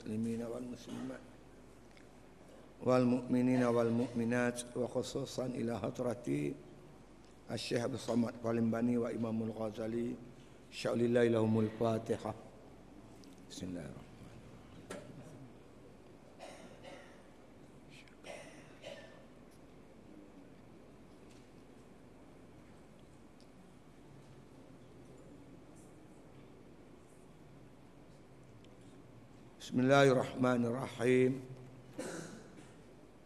muslimina wal muslimat wal mu'minina wal mu'minat wa khususan ila hadrati Asy-Syaikh Abdul Samad Palimbani wa Imamul Ghazali sya'lillahi lahumul Fatihah. Bismillahirrahmanirrahim. Bismillahirrahmanirrahim.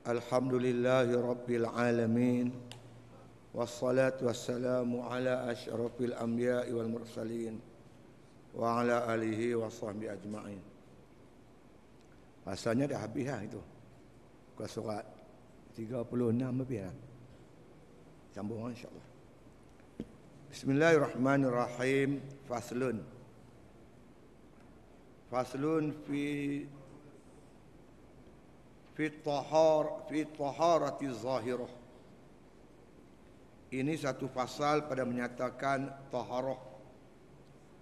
Alhamdulillahi rabbil alamin. Wassalatu wassalamu ala asyrafil anbiya'i wal mursalin wa ala alihi wa sahbihi ajma'in. Rasanya dah habis lah itu. Muka surat 36 lebih lah. Sambung insyaAllah. Bismillahirrahmanirrahim. Faslun fi taharati zahirah. Ini satu fasal pada menyatakan taharah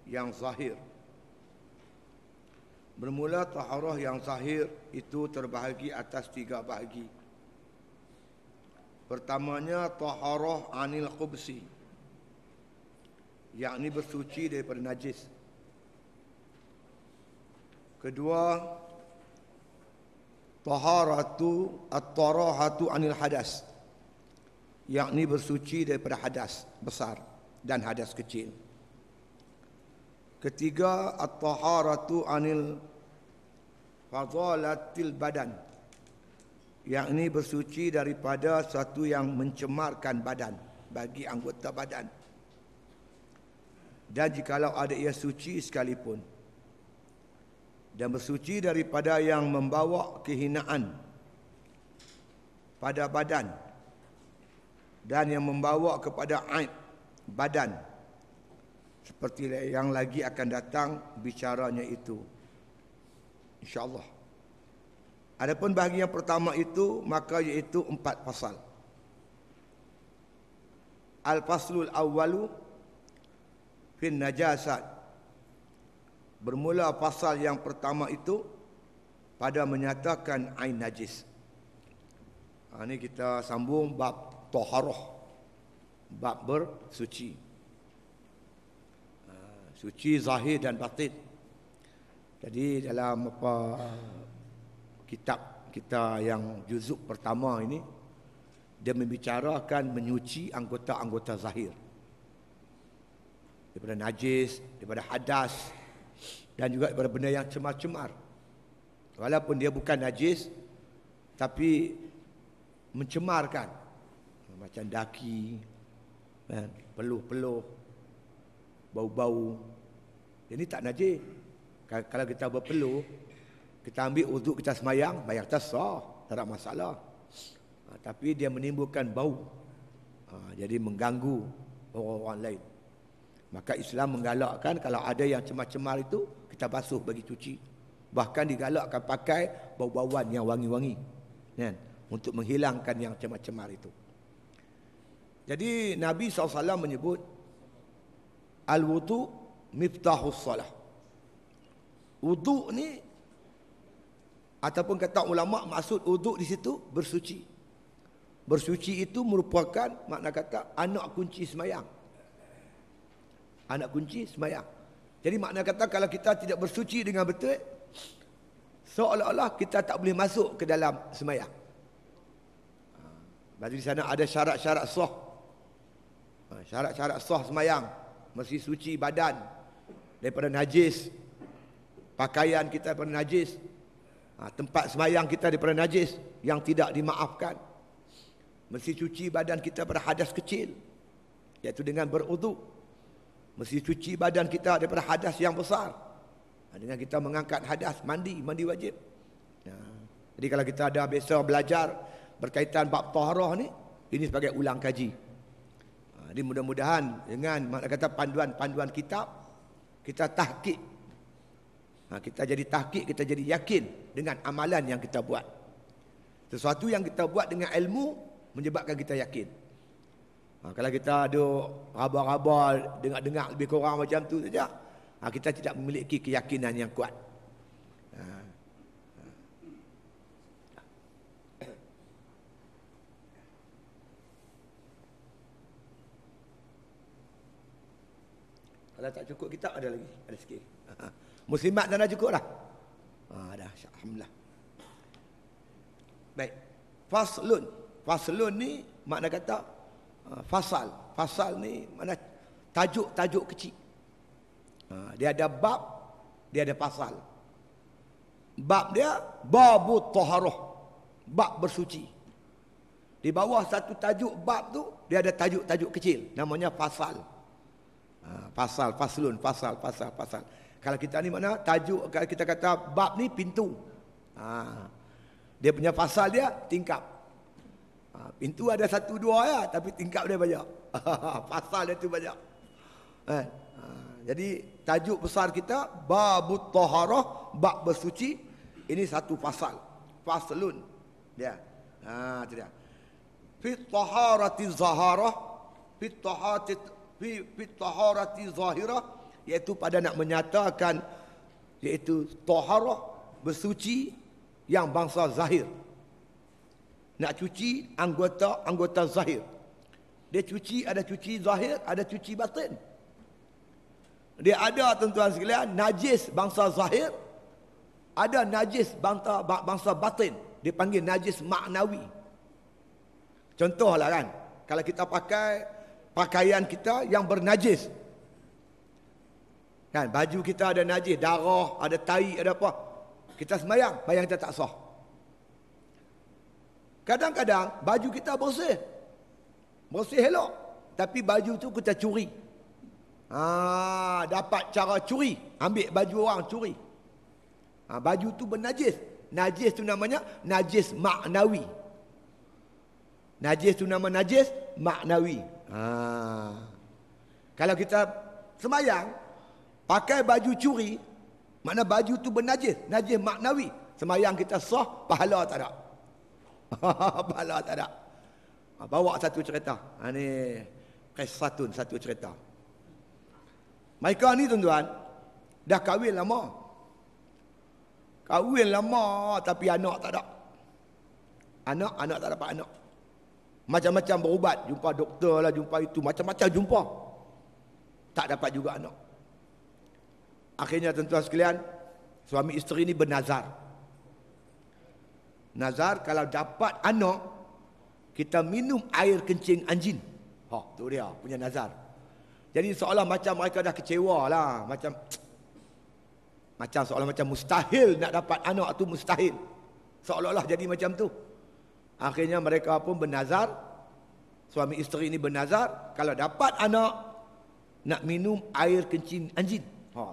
yang zahir. Bermula taharah yang zahir itu terbahagi atas 3 bahagi. Pertamanya taharah anil khubsi, yakni bersuci daripada najis. Kedua, taharatu at-tarahatu anil hadas, yakni bersuci daripada hadas besar dan hadas kecil. Ketiga, at-taharatu anil fadalatil badan, yakni bersuci daripada sesuatu yang mencemarkan badan bagi anggota badan. Dan jikalau ada ia suci sekalipun, dan bersuci daripada yang membawa kehinaan pada badan dan yang membawa kepada aib badan, seperti yang lagi akan datang bicaranya itu, insya-Allah. Adapun bahagian pertama itu, maka iaitu 4 fasal. Al-faslul awwalu fin najasat. Bermula pasal yang pertama itu pada menyatakan ain najis. Ini kita sambung bab taharah, bab bersuci. Suci zahir dan batin. Jadi dalam kitab kita yang juzuk pertama ini, dia membicarakan menyuci anggota-anggota zahir daripada najis, daripada hadas, dan juga daripada benda yang cemar-cemar. Walaupun dia bukan najis, tapi mencemarkan, macam daki, peluh-peluh, bau-bau. Ini tak najis. Kalau kita berpeluh, kita ambil wuduk, kita semayang, bayang kita sah, tak ada masalah. Tapi dia menimbulkan bau, jadi mengganggu orang-orang lain. Maka Islam menggalakkan kalau ada yang cemar-cemar itu, kita basuh bagi cuci. Bahkan digalakkan pakai bau-bauan yang wangi-wangi, kan, untuk menghilangkan yang cemar-cemar itu. Jadi Nabi SAW menyebut al-wudu miftahus salah. Wudu ni, ataupun kata ulama, maksud wudu di situ bersuci. Bersuci itu merupakan makna kata anak kunci semayang. Anak kunci semayang. Jadi makna kata kalau kita tidak bersuci dengan betul, seolah-olah kita tak boleh masuk ke dalam semayang. Berarti di sana ada syarat-syarat sah. Syarat-syarat sah semayang. Mesti suci badan daripada najis, pakaian kita daripada najis, tempat semayang kita daripada najis yang tidak dimaafkan. Mesti cuci badan kita daripada hadas kecil, iaitu dengan berwuduk. Mesti cuci badan kita daripada hadas yang besar, dengan kita mengangkat hadas, mandi wajib. Jadi kalau kita ada biasa belajar berkaitan bab taharah ni, ini sebagai ulang kaji. Jadi mudah-mudahan dengan makna kata panduan-panduan kitab, kita tahqiq. Kita jadi tahqiq, kita jadi yakin dengan amalan yang kita buat. Sesuatu yang kita buat dengan ilmu menyebabkan kita yakin. Kalau kita ada raba-raba, dengar-dengar lebih kurang macam tu saja, kita tidak memiliki keyakinan yang kuat. Kalau tak cukup kitab ada lagi, ada sikit. Muslimat dah cukup dah. Dah, alhamdulillah. Baik. Faslun. Faslun ni makna kata fasal. Fasal ni makna tajuk-tajuk kecil. Dia ada bab, dia ada fasal. Bab dia babut taharah. Bab bersuci. Di bawah satu tajuk bab tu dia ada tajuk-tajuk kecil namanya fasal. Fasal, faslun, fasal. Kalau kita ni mana tajuk, kalau kita kata bab ni pintu. Dia punya fasal dia tingkap. Pintu ada 1 2 ya, tapi tingkap dia banyak. Fasal dia tu banyak. Jadi tajuk besar kita babut taharah, bab bersuci, ini satu fasal. Faslun. Dia. Itu dia. Fi taharati zaharah, fi taharati zahirah, iaitu pada nak menyatakan iaitu taharah, bersuci yang bangsa zahir. Nak cuci anggota zahir. Dia cuci, ada cuci zahir, ada cuci batin. Dia ada tuan-tuan sekalian najis bangsa zahir, ada najis bangsa batin. Dia panggil najis maknawi. Contohlah kan, kalau kita pakai pakaian kita yang bernajis, kan, baju kita ada najis, darah, ada tai, ada apa, kita sembahyang, bayang kita tak sah. Kadang-kadang baju kita bersih elok, tapi baju tu kita curi. Dapat cara curi, ambil baju orang, curi. Baju tu bernajis. Najis tu namanya najis maknawi. Najis tu nama najis maknawi. Kalau kita sembahyang pakai baju curi, makna baju tu bernajis, najis maknawi. Sembahyang kita sah, pahala tak ada. Pahala tak ada. Bawa satu cerita. Ni kisatun, satu cerita. Mereka ni tuan-tuan dah kahwin lama. Kahwin lama tapi anak tak ada. Anak tak dapat anak. Macam-macam berubat, jumpa doktor lah, jumpa itu, macam-macam jumpa. Tak dapat juga anak. Akhirnya tuan-tuan sekalian, suami isteri ni bernazar. Nazar kalau dapat anak, kita minum air kencing anjing. Tu dia punya nazar. Jadi seolah macam mereka dah kecewa lah. Macam seolah macam mustahil nak dapat anak tu, mustahil. Seolah-olah jadi macam tu. Akhirnya mereka pun bernazar. Suami isteri ini bernazar, kalau dapat anak, nak minum air kencing anjing.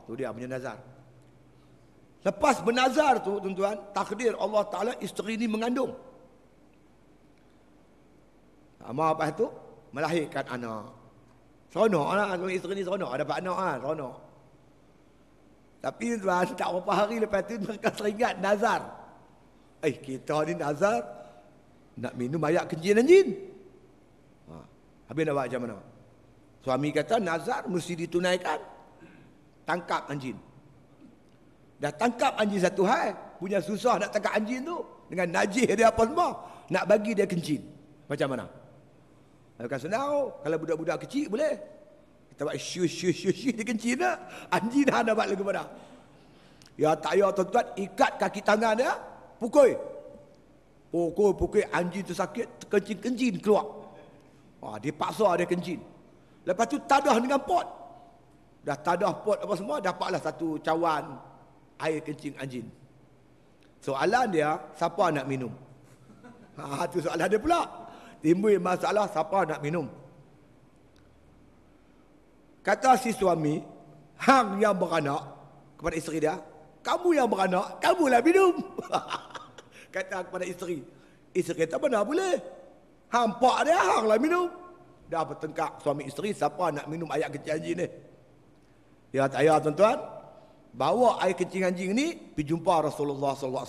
Tu dia punya nazar. Lepas bernazar tu tuan-tuan, takdir Allah Ta'ala isteri ini mengandung. Lepas tu melahirkan anak. Seronok lah, suami isteri ni seronok, dapat anak lah, seronok. Tapi tuan, tak berapa hari lepas tu mereka teringat nazar. Kita ni nazar nak minum air kencing anjing. Habis nak buat macam mana? Suami kata nazar mesti ditunaikan. Tangkap anjing. Dah tangkap anjing satu hal, punya susah nak tangkap anjing tu dengan najis dia apa semua, nak bagi dia kencing. Macam mana? Bukan senang. Kalau budak-budak kecil boleh. Kita buat shush dia kencing dah. Anjing dah nak buat lagu mana? Ya tak ya tuan-tuan, ikat kaki tangan dia, pukul. Pukul anjing tu sakit, kencing keluar. Dia paksa dia kencing. Lepas tu tadah dengan pot. Dah tadah pot apa semua, dapatlah satu cawan air kencing anjing. Soalan dia, siapa nak minum? Tu soalan dia pula. Timbul masalah, siapa nak minum? Kata si suami, hang yang beranak, kepada isteri dia, kamu yang beranak, kamulah minum. Kata kepada isteri. Isteri kata, mana boleh? Hampak dia, hang lah minum. Dah bertengkar suami isteri, siapa nak minum air kencing anjing ni? Ya tak ya tuan-tuan, bawa air kencing anjing ni pergi jumpa Rasulullah SAW.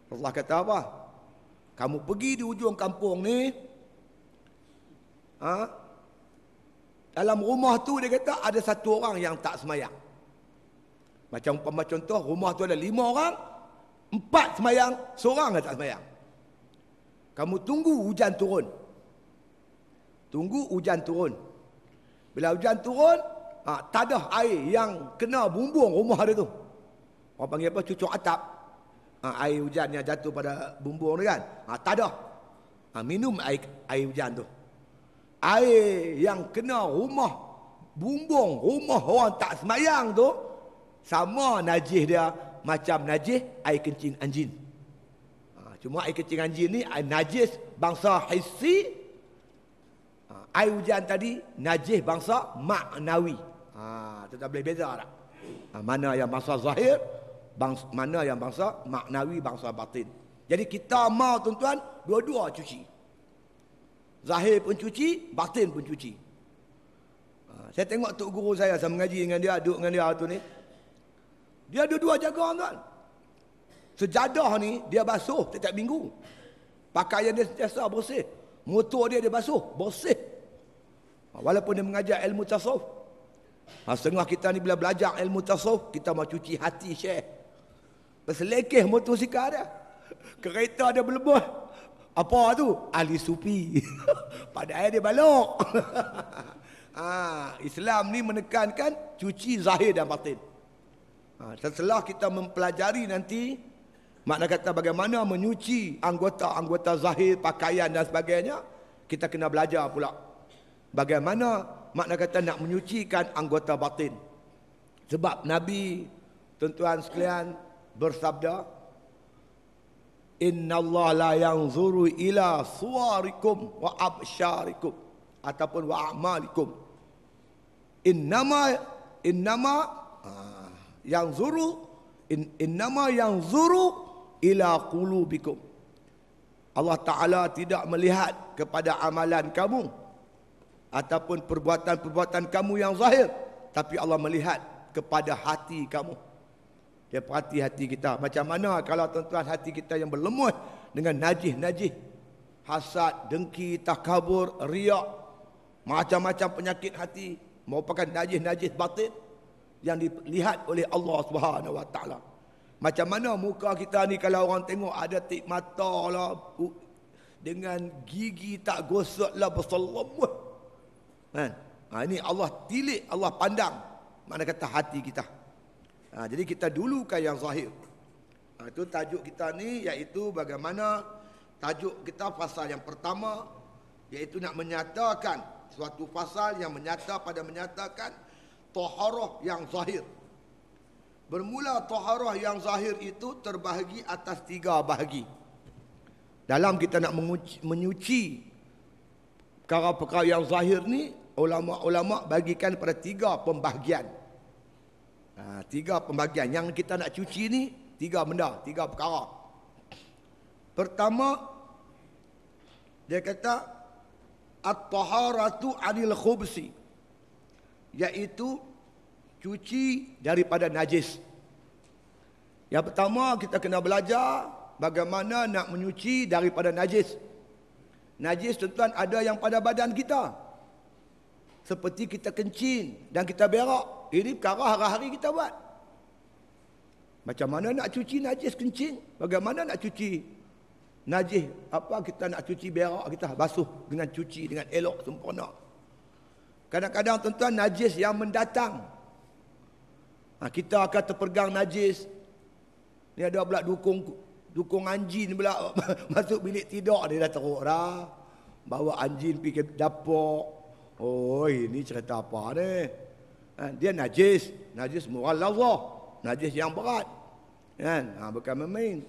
Rasulullah kata apa? Kamu pergi di ujung kampung ni, dalam rumah tu dia kata ada satu orang yang tak semayang. Macam umpama contoh, rumah tu ada 5 orang, 4 semayang, seorang yang tak semayang. Kamu tunggu hujan turun. Tunggu hujan turun. Bila hujan turun, tadah air yang kena bumbung rumah dia tu. Orang panggil apa? Cucuk atap. Air hujan yang jatuh pada bumbung tu kan. Tadah. Minum air hujan tu. Air yang kena rumah, bumbung rumah orang tak semayang tu, sama najis dia macam najis air kencing anjing. Cuma air kencing anjing ni najis bangsa hissi. Air hujan tadi najis bangsa maknawi. Tu tak boleh beza tak? Mana yang bangsa zahir, mana yang bangsa maknawi, bangsa batin. Jadi kita mau tuan-tuan dua-dua cuci. Zahir pun cuci, batin pun cuci. Saya tengok tok guru saya mengaji dengan dia, duduk dengan dia tu ni. Dia dua-dua jaga tuan. Sejadah ni dia basuh setiap minggu. Pakaian dia sentiasa bersih. Motor dia basuh, bersih. Walaupun dia mengajar ilmu tasawuf. Setengah kita ni bila belajar ilmu tasawuf, kita mau cuci hati Syekh. Berselekeh motosikal dia. Kereta dia berlebuh. Apa tu? Ahli sufi. Padahal dia balok. Islam ni menekankan cuci zahir dan batin. Setelah kita mempelajari nanti, makna kata bagaimana menyuci anggota-anggota zahir, pakaian dan sebagainya, kita kena belajar pula bagaimana makna kata nak menyucikan anggota batin. Sebab Nabi, tuan-tuan sekalian, bersabda, "Innallaha la yanzuru ila suwarikum wa absyarikum ataupun wa a'malikum. Innama yanzuru ila qulubikum." Allah Ta'ala tidak melihat kepada amalan kamu ataupun perbuatan-perbuatan kamu yang zahir, tapi Allah melihat kepada hati kamu. Dia perhati hati kita. Macam mana kalau tuan-tuan hati kita yang berlemuh dengan najis-najis, hasad, dengki, takabur, riak, macam-macam penyakit hati, merupakan najis-najis batin yang dilihat oleh Allah Subhanahu Wa Taala. Macam mana muka kita ni kalau orang tengok ada tik mata lah, dengan gigi tak gosok lah, berselemut. Ini Allah tilik, Allah pandang. Mana kata hati kita. Jadi kita dulukan yang zahir. Itu tajuk kita ni, iaitu bagaimana tajuk kita pasal yang pertama, iaitu nak menyatakan suatu pasal yang menyatakan taharah yang zahir. Bermula taharah yang zahir itu terbahagi atas 3 bahagi. Dalam kita nak menyuci perkara-perkara yang zahir ni, ulama-ulama bagikan pada 3 pembahagian. 3 pembahagian. Yang kita nak cuci ni 3 benda, 3 perkara. Pertama, dia kata at-taharatu 'anil khubsi, iaitu cuci daripada najis. Yang pertama kita kena belajar bagaimana nak menyuci daripada najis. Najis tuan-tuan ada yang pada badan kita. Seperti kita kencing dan kita berak. Ini perkara hari-hari kita buat. Macam mana nak cuci najis kencing? Bagaimana nak cuci najis? Kita nak cuci berak kita, basuh dengan cuci dengan elok sempurna. Kadang-kadang tuan-tuan najis yang mendatang. Kita akan terpegang najis. Ni ada pula dukung anjing pula masuk bilik tidur, dia dah teruk dah. Bawa anjing pergi ke dapur. Oh, ini cerita apa ni? Dia najis mughalladhah, najis yang berat. Kan? Bukan main.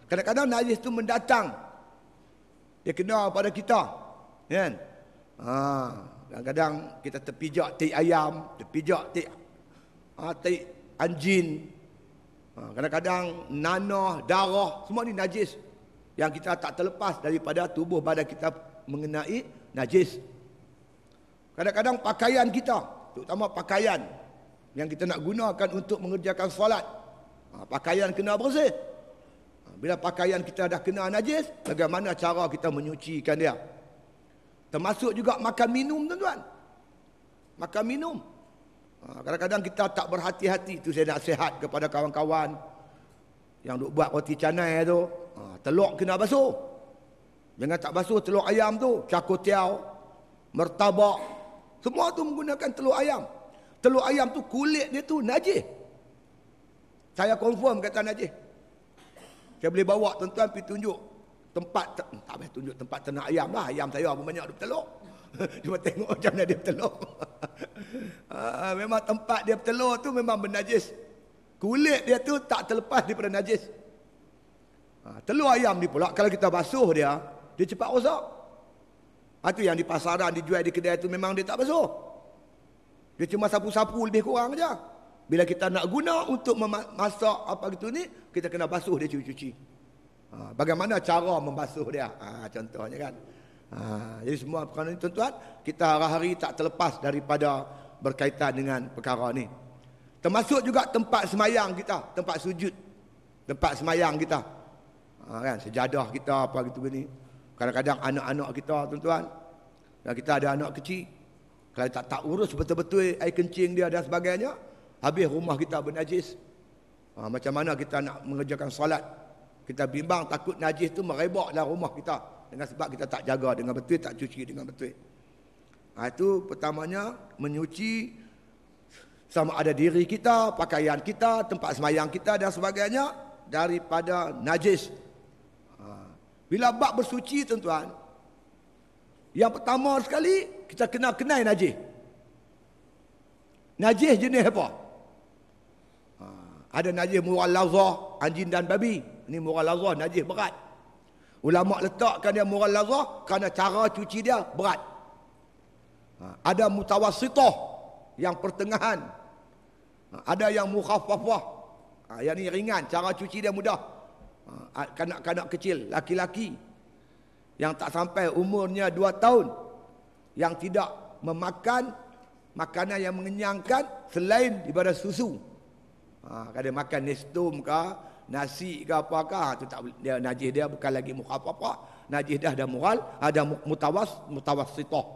Kadang-kadang najis tu mendatang. Dia kena pada kita. Kan? Kadang-kadang kita terpijak tik ayam, terpijak tik anjing. Kadang-kadang nanah, darah, semua ni najis yang kita tak terlepas daripada tubuh badan kita mengenai najis. Kadang-kadang pakaian kita, terutama pakaian yang kita nak gunakan untuk mengerjakan solat, pakaian kena bersih. Bila pakaian kita dah kena najis, bagaimana cara kita menyucikan dia? Termasuk juga makan minum tuan-tuan. Makan minum. Kadang-kadang kita tak berhati-hati. Itu saya nak sihat kepada kawan-kawan yang duk buat roti canai tu. Telur kena basuh. Jangan tak basuh telur ayam tu. Cakutiau, mertabak, Semua tu menggunakan telur ayam. Telur ayam tu kulit dia tu najis. Saya confirm kata najis. Saya boleh bawa tuan-tuan pergi tunjuk tempat, tak boleh tunjuk tempat ternak ayam lah. Ayam saya pun banyak ada bertelur. Cuma tengok macam mana dia bertelur. Memang tempat dia bertelur tu memang bernajis. Kulit dia tu tak terlepas daripada najis. Telur ayam ni pula kalau kita basuh dia cepat rosak. Itu yang di pasaran dijual di kedai tu memang dia tak basuh. Dia cuma sapu-sapu lebih kurang aja. Bila kita nak guna untuk memasak apa gitu ni, kita kena basuh dia, cuci. Bagaimana cara membasuh dia? Contohnya kan. Jadi semua perkara ni tuan-tuan, kita hari-hari tak terlepas daripada berkaitan dengan perkara ni. Termasuk juga tempat semayang kita, tempat sujud, tempat semayang kita. Kan, sejadah kita apa gitu ni. Kadang-kadang anak-anak kita tuan-tuan, dan kita ada anak kecil, kalau tak urus betul-betul air kencing dia dan sebagainya, habis rumah kita bernajis. Macam mana kita nak mengerjakan solat? Kita bimbang takut najis tu merebak dalam rumah kita. Dengan sebab kita tak jaga dengan betul, tak cuci dengan betul. Itu pertamanya menyuci sama ada diri kita, pakaian kita, tempat semayang kita dan sebagainya daripada najis. Bila bab bersuci tuan-tuan, yang pertama sekali kita kena kenal najis. Najis jenis apa? Ada najis mughalazah, anjing dan babi. Ini mughalazah, najis berat. Ulama letakkan dia mughalazah kerana cara cuci dia berat. Ada mutawassithah, yang pertengahan. Ada yang mukhaffafah, yang ni ringan, cara cuci dia mudah. Kanak-kanak kecil, laki-laki yang tak sampai umurnya 2 tahun, yang tidak memakan makanan yang mengenyangkan selain daripada susu. Kadang makan nestum ke, nasi ke apakah, tu tak dia najis, dia bukan lagi mukhaffafah, najis dah ada mughal, ada mutawassithah.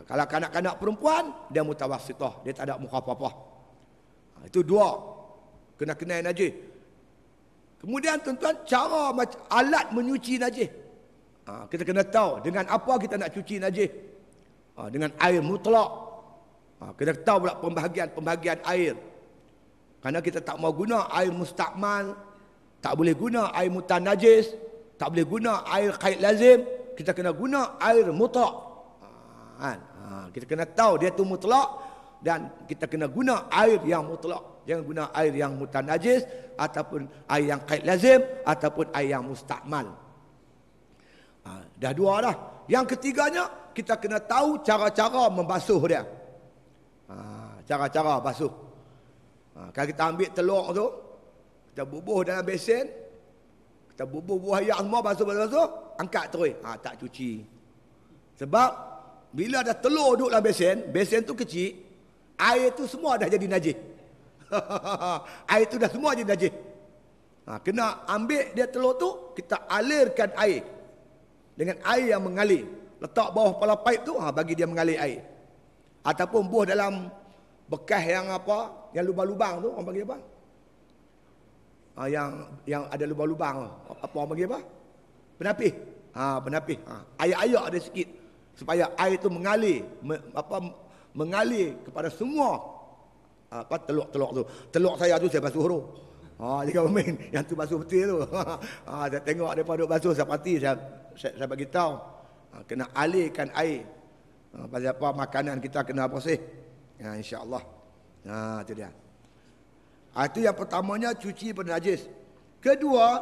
Kalau kanak-kanak perempuan dia mutawassithah, dia tak ada mukhaffafah. Itu dua kena kenal najis. Kemudian tuan-tuan, cara alat menyuci najis. Kita kena tahu dengan apa kita nak cuci najis. Dengan air mutlak. Kita tahu pula pembahagian air. Kerana kita tak mau guna air mustakmal, tak boleh guna air mutanajis, tak boleh guna air kait lazim, kita kena guna air mutlak. Kita kena tahu dia tu mutlak dan kita kena guna air yang mutlak. Jangan guna air yang mutanajis ataupun air yang kait lazim ataupun air yang mustakmal. Dah dua dah. Yang ketiganya, kita kena tahu cara-cara membasuh dia. Cara-cara basuh. Kalau kita ambil telur tu, kita bubuh dalam besen, kita bubuh buah ayak semua, basuh, angkat terus. Tak cuci. Sebab bila ada telur duduk dalam besen tu kecil, air tu semua dah jadi najis. Air tu dah semua jadi najis. Kena ambil dia telur tu, kita alirkan air dengan air yang mengalir. Letak bawah kepala paip tu, bagi dia mengalir air. Ataupun buah dalam bekas yang apa, yang lubang-lubang tu, orang panggil apa? Yang ada lubang-lubang, apa orang panggil apa? Penapis. Penapis. Ayak-ayak ada sikit supaya air tu mengalir, mengalir kepada semua telur-telur tu. Telur saya tu saya basuh dulu. Dia main yang tu basuh betul tu. Saya tengok depa duk basuh, saya pasti saya bagi tahu. Kena alirkan air. Pasal apa makanan kita kena bersih. Insya-Allah. Itu dia. Itu yang pertamanya, cuci bernajis. Kedua,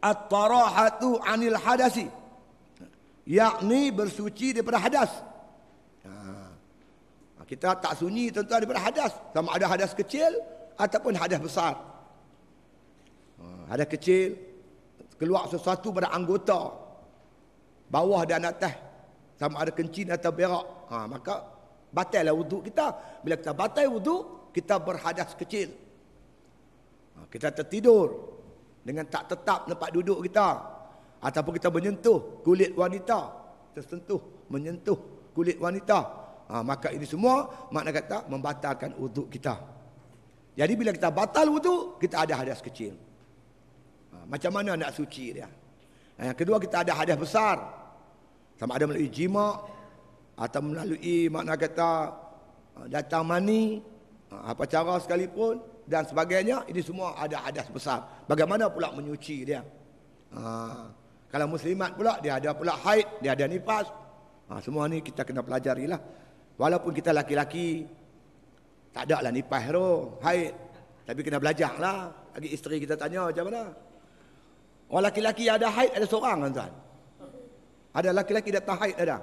at-tarahatu 'anil hadasi. Yakni bersuci daripada hadas. Kita tak sunyi tuan-tuan daripada hadas. Sama ada hadas kecil ataupun hadas besar. Hadas kecil, keluar sesuatu pada anggota bawah dan atas, sama ada kencing atau berak, maka batallah wuduk kita. Bila kita batal wuduk, kita berhadas kecil. Kita tertidur dengan tak tetap tempat duduk kita, ataupun kita menyentuh kulit wanita, menyentuh kulit wanita, maka ini semua makna kata membatalkan wuduk kita. Jadi bila kita batal wuduk, kita ada hadas kecil. Macam mana nak suci dia? Yang kedua, kita ada hadas besar, sama ada melalui jima atau melalui makna kata datang mani, apa cara sekalipun dan sebagainya, ini semua ada hadas besar. Bagaimana pula menyuci dia? Kalau muslimat pula, dia ada pula haid, dia ada nifas. Semua ni kita kena pelajarilah. Walaupun kita laki-laki, tak ada lah nifas tu, haid. Tapi kena belajar lah. Lagi isteri kita tanya macam mana. Orang laki-laki ada haid ada seorang tuan. Ada laki-laki datang haid ada.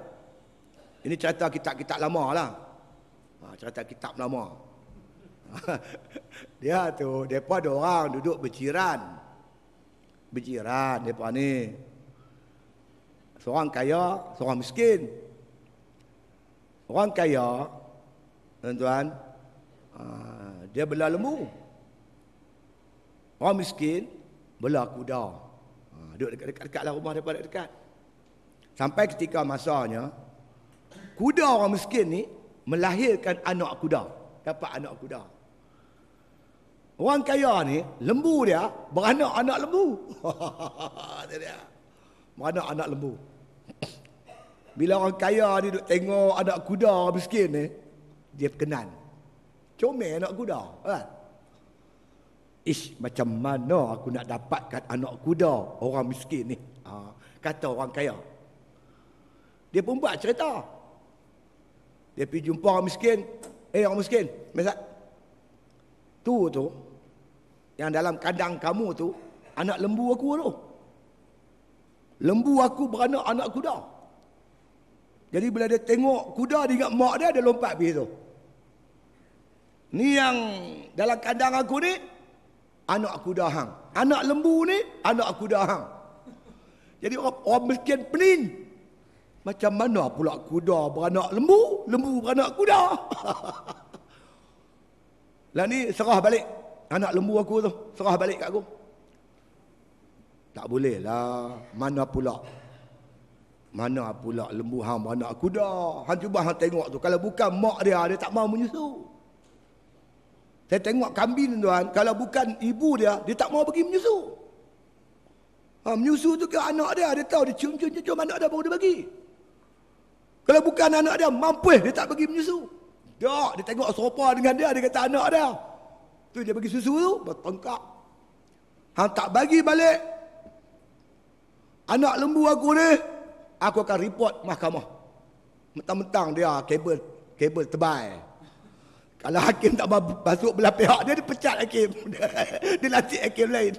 Ini cerita kitab-kitab lama lah. Cerita kitab lama. Dia tu, mereka ada orang duduk berjiran. Berjiran mereka ni. Seorang kaya, seorang miskin. Orang kaya, tuan-tuan, dia bela lembu. Orang miskin, bela kuda. Duduk dekat-dekat lah rumah mereka dekat. Sampai ketika masanya, kuda orang miskin ni melahirkan anak kuda. Dapat anak kuda. Orang kaya ni, lembu dia beranak anak lembu. Dia beranak anak lembu. Bila orang kaya ni duduk tengok anak kuda orang miskin ni, dia berkenan. Comel anak kuda. Kan? Macam mana aku nak dapatkan anak kuda orang miskin ni? Kata orang kaya. Dia pun buat cerita. Dia pergi jumpa orang miskin. Orang miskin, Mesat. Tu, yang dalam kandang kamu tu, anak lembu aku tu. Lembu aku beranak anak kuda. Jadi bila dia tengok kuda dia ingat mak dia lompat pergi tu. Ni yang dalam kandang aku ni, anak kuda hang. Anak lembu ni, anak kuda hang. Jadi orang miskin pening. Macam mana pula kuda beranak lembu, lembu beranak kuda? Lah ni serah balik. Anak lembu aku tu, serah balik kat aku. Tak boleh lah. Mana pula lembu hang beranak kuda. Hang cuba hang tengok tu. Kalau bukan mak dia tak mau menyusu. Saya tengok kambing tuan, kalau bukan ibu dia tak mau pergi menyusu. Menyusu tu ke anak dia tahu dia cium anak dia baru dia bagi. Kalau bukan anak dia, mampus dia tak pergi menyusu. Dia tengok serupa dengan dia kata anak dia. Tu dia bagi susu tu, bertengkak. Hang tak bagi balik anak lembu aku ni, aku akan report mahkamah. Mentang-mentang dia kabel tebal. Kalau hakim tak masuk belah pihak dia pecat hakim. Dia latih hakim lain.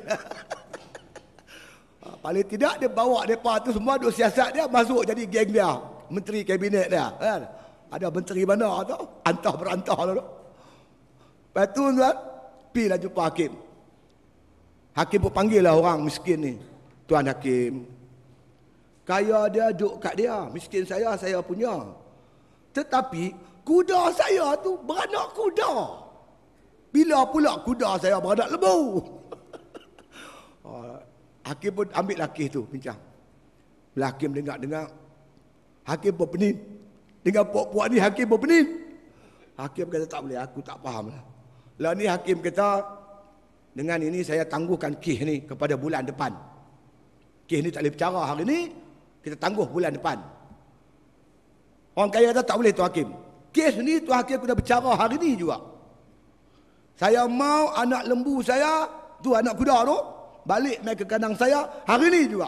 Paling tidak dia bawa mereka tu semua duk siasat dia masuk jadi geng dia. Menteri kabinet dia. Kan? Ada menteri mana tu? Antah berantah tu. Lepas tu tuan, pergilah jumpa hakim. Hakim pun panggil lah orang miskin ni. Tuan hakim, kaya dia duk kat dia. Miskin saya punya. Tetapi kuda saya tu beranak kuda. Bila pula kuda saya beranak lembu? Hakim pun ambil laki tu bincang. Bila hakim dengar, hakim pun pening. Dengan puak-puak ni hakim pun pening. Hakim kata tak boleh, aku tak faham lah. Lah ni hakim kata, dengan ini saya tangguhkan kes ni kepada bulan depan. Kes ni tak boleh bercara hari ni, kita tangguh bulan depan. Orang kaya kata tak boleh tu hakim. Kes ni tu hakim kena bercara hari ni juga. Saya mau anak lembu saya, tu anak kuda tu, balik main ke kandang saya hari ni juga.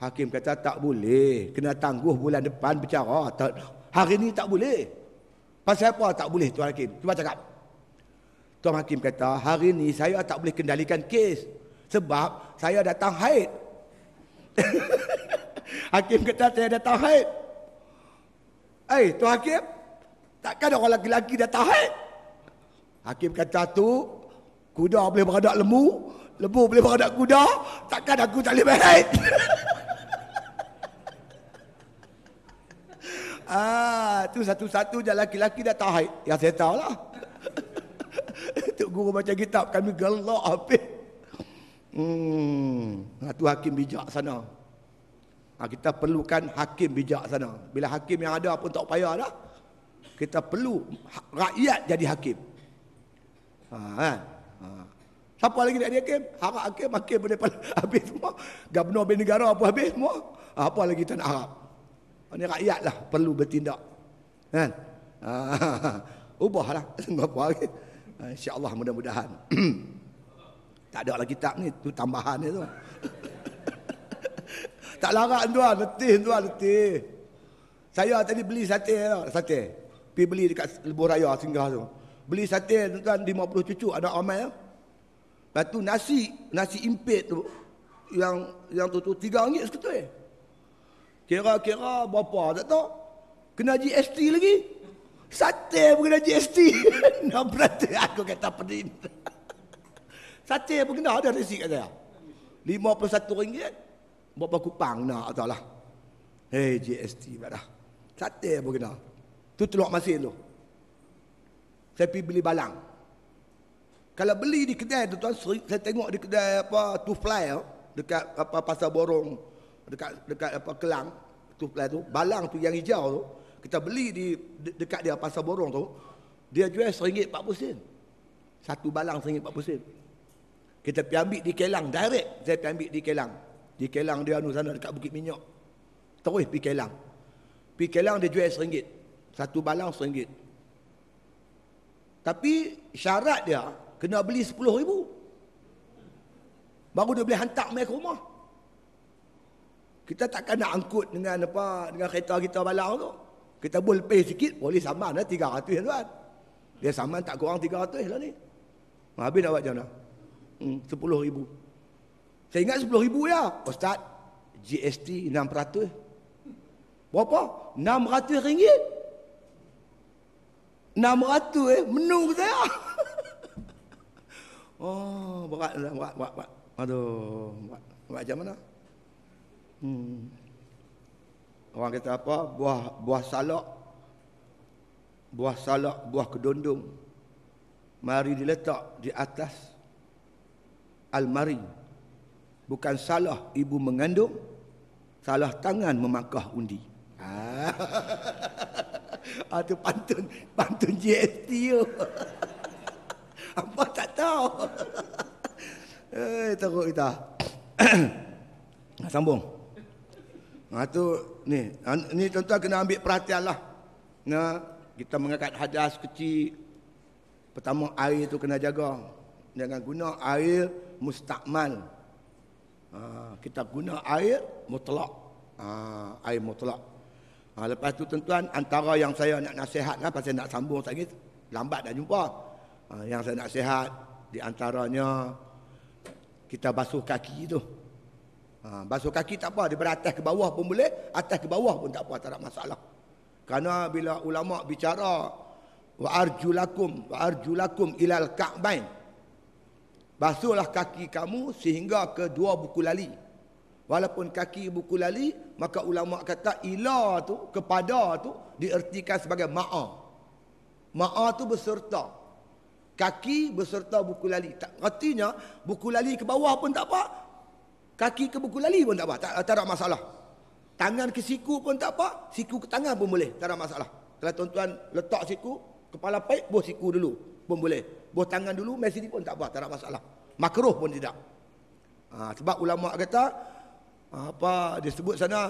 Hakim kata tak boleh, kena tangguh bulan depan bercara. Hari ni tak boleh. Pasal apa tak boleh tuan hakim? Cuba cakap. Tuan hakim kata hari ni saya tak boleh kendalikan kes sebab saya datang haid. Hakim kata saya datang haid. Tuan hakim, takkan orang lelaki datang haid? Hakim kata tu kuda boleh beranak lembu, lembu boleh beranak kuda, takkan aku tak boleh haid? Tu satu-satu je laki-laki dah tahu. Yang saya tahu lah. Tok guru baca kitab kami gelak habis. Tu hakim bijak sana. Kita perlukan hakim bijak sana. Bila hakim yang ada pun tak payah dah. Kita perlu rakyat jadi hakim. Siapa lagi nak jadi hakim? Harap hakim boleh habis semua. Gubernur negara apa habis semua. Apa lagi kita nak harap? Ini rakyat lah perlu bertindak. Kan? Ubahlah. Apa lagi? InsyaAllah mudah-mudahan. Tak ada lah kitab ni. Tu tambahan ni tu. Tak larat tuan. Letih. Saya tadi beli sate. Pergi beli dekat Lebuh Raya singgah tu. Beli sate tuan 50 cucuk. Ada amai. Lepas tu nasi impit tu. Yang tu RM3 seketul. Kira-kira berapa tak tahu. Kena GST lagi. Sate pun kena GST. Nak berata aku kata pedin. Sate pun kena ada resit kat saya. RM51. Berapa kupang nak tak lah. GST dah. Sate pun kena. Tu telur masin tu. Saya pergi beli balang. Kalau beli di kedai tu tuan, saya tengok di kedai apa tu fly dekat apa Pasar Borong, dekat apa Kelang, tu fly tu, balang tu yang hijau tu, kita beli di dekat dia Pasar Borong tu, dia jual RM1.40. Satu balang RM1.40. Kita pergi ambil di Kelang direct, saya pergi ambil di Kelang. Di Kelang dia anu sana dekat Bukit Minyak. Terus pergi Kelang. Pergi Kelang dia jual RM1. Satu balang RM1. Tapi syarat dia kena beli RM10,000. Baru dia boleh hantar mai ke rumah. Kita takkan nak angkut dengan apa, dengan kereta kita balang tu. Kita boleh pay sikit, boleh saman lah 300 tuan. Dia saman tak kurang 300 lah ni. Habis nak buat macam mana? RM10,000. Saya ingat RM10,000 ya. Ustaz, GST 6%. Berapa? RM600. 600 menu saya. Oh, berat. Aduh, buat macam mana? Orang kata apa? Buah salak, buah kedondong. Mari diletak di atas almari. Bukan salah ibu mengandung, salah tangan memangkah undi. Itu pantun GST tu. Apa tak tahu. Teruk kita. Sambung. Tu ni tuan-tuan kena ambil perhatian lah. Kita mengangkat hadas kecil. Pertama air tu kena jaga. Jangan guna air mustakmal. Kita guna air mutlak. Air mutlak. Lepas tu tuan-tuan, antara yang saya nak nasihat lah, pasal nak sambung lagi, lambat dah jumpa. Yang saya nak nasihat, di antaranya kita basuh kaki tu. Basuh kaki tak apa, daripada atas ke bawah pun boleh, atas ke bawah pun tak apa, tak ada masalah. Kerana bila ulama bicara wa arjulakum ilal ka'bain, basuhlah kaki kamu sehingga ke dua buku lali. Walaupun kaki buku lali, maka ulama kata ila tu, kepada tu diertikan sebagai ma'a. Ma'a tu beserta. Kaki beserta buku lali. Artinya buku lali ke bawah pun tak apa. Kaki ke buku lali pun tak apa. Tak ada masalah. Tangan ke siku pun tak apa. Siku ke tangan pun boleh. Tak ada masalah. Kalau tuan-tuan letak siku, kepala paip, boh siku dulu pun boleh. Boh tangan dulu, mai sini pun tak apa. Tak ada masalah. Makruh pun tidak. Sebab ulama kata, apa disebut sana,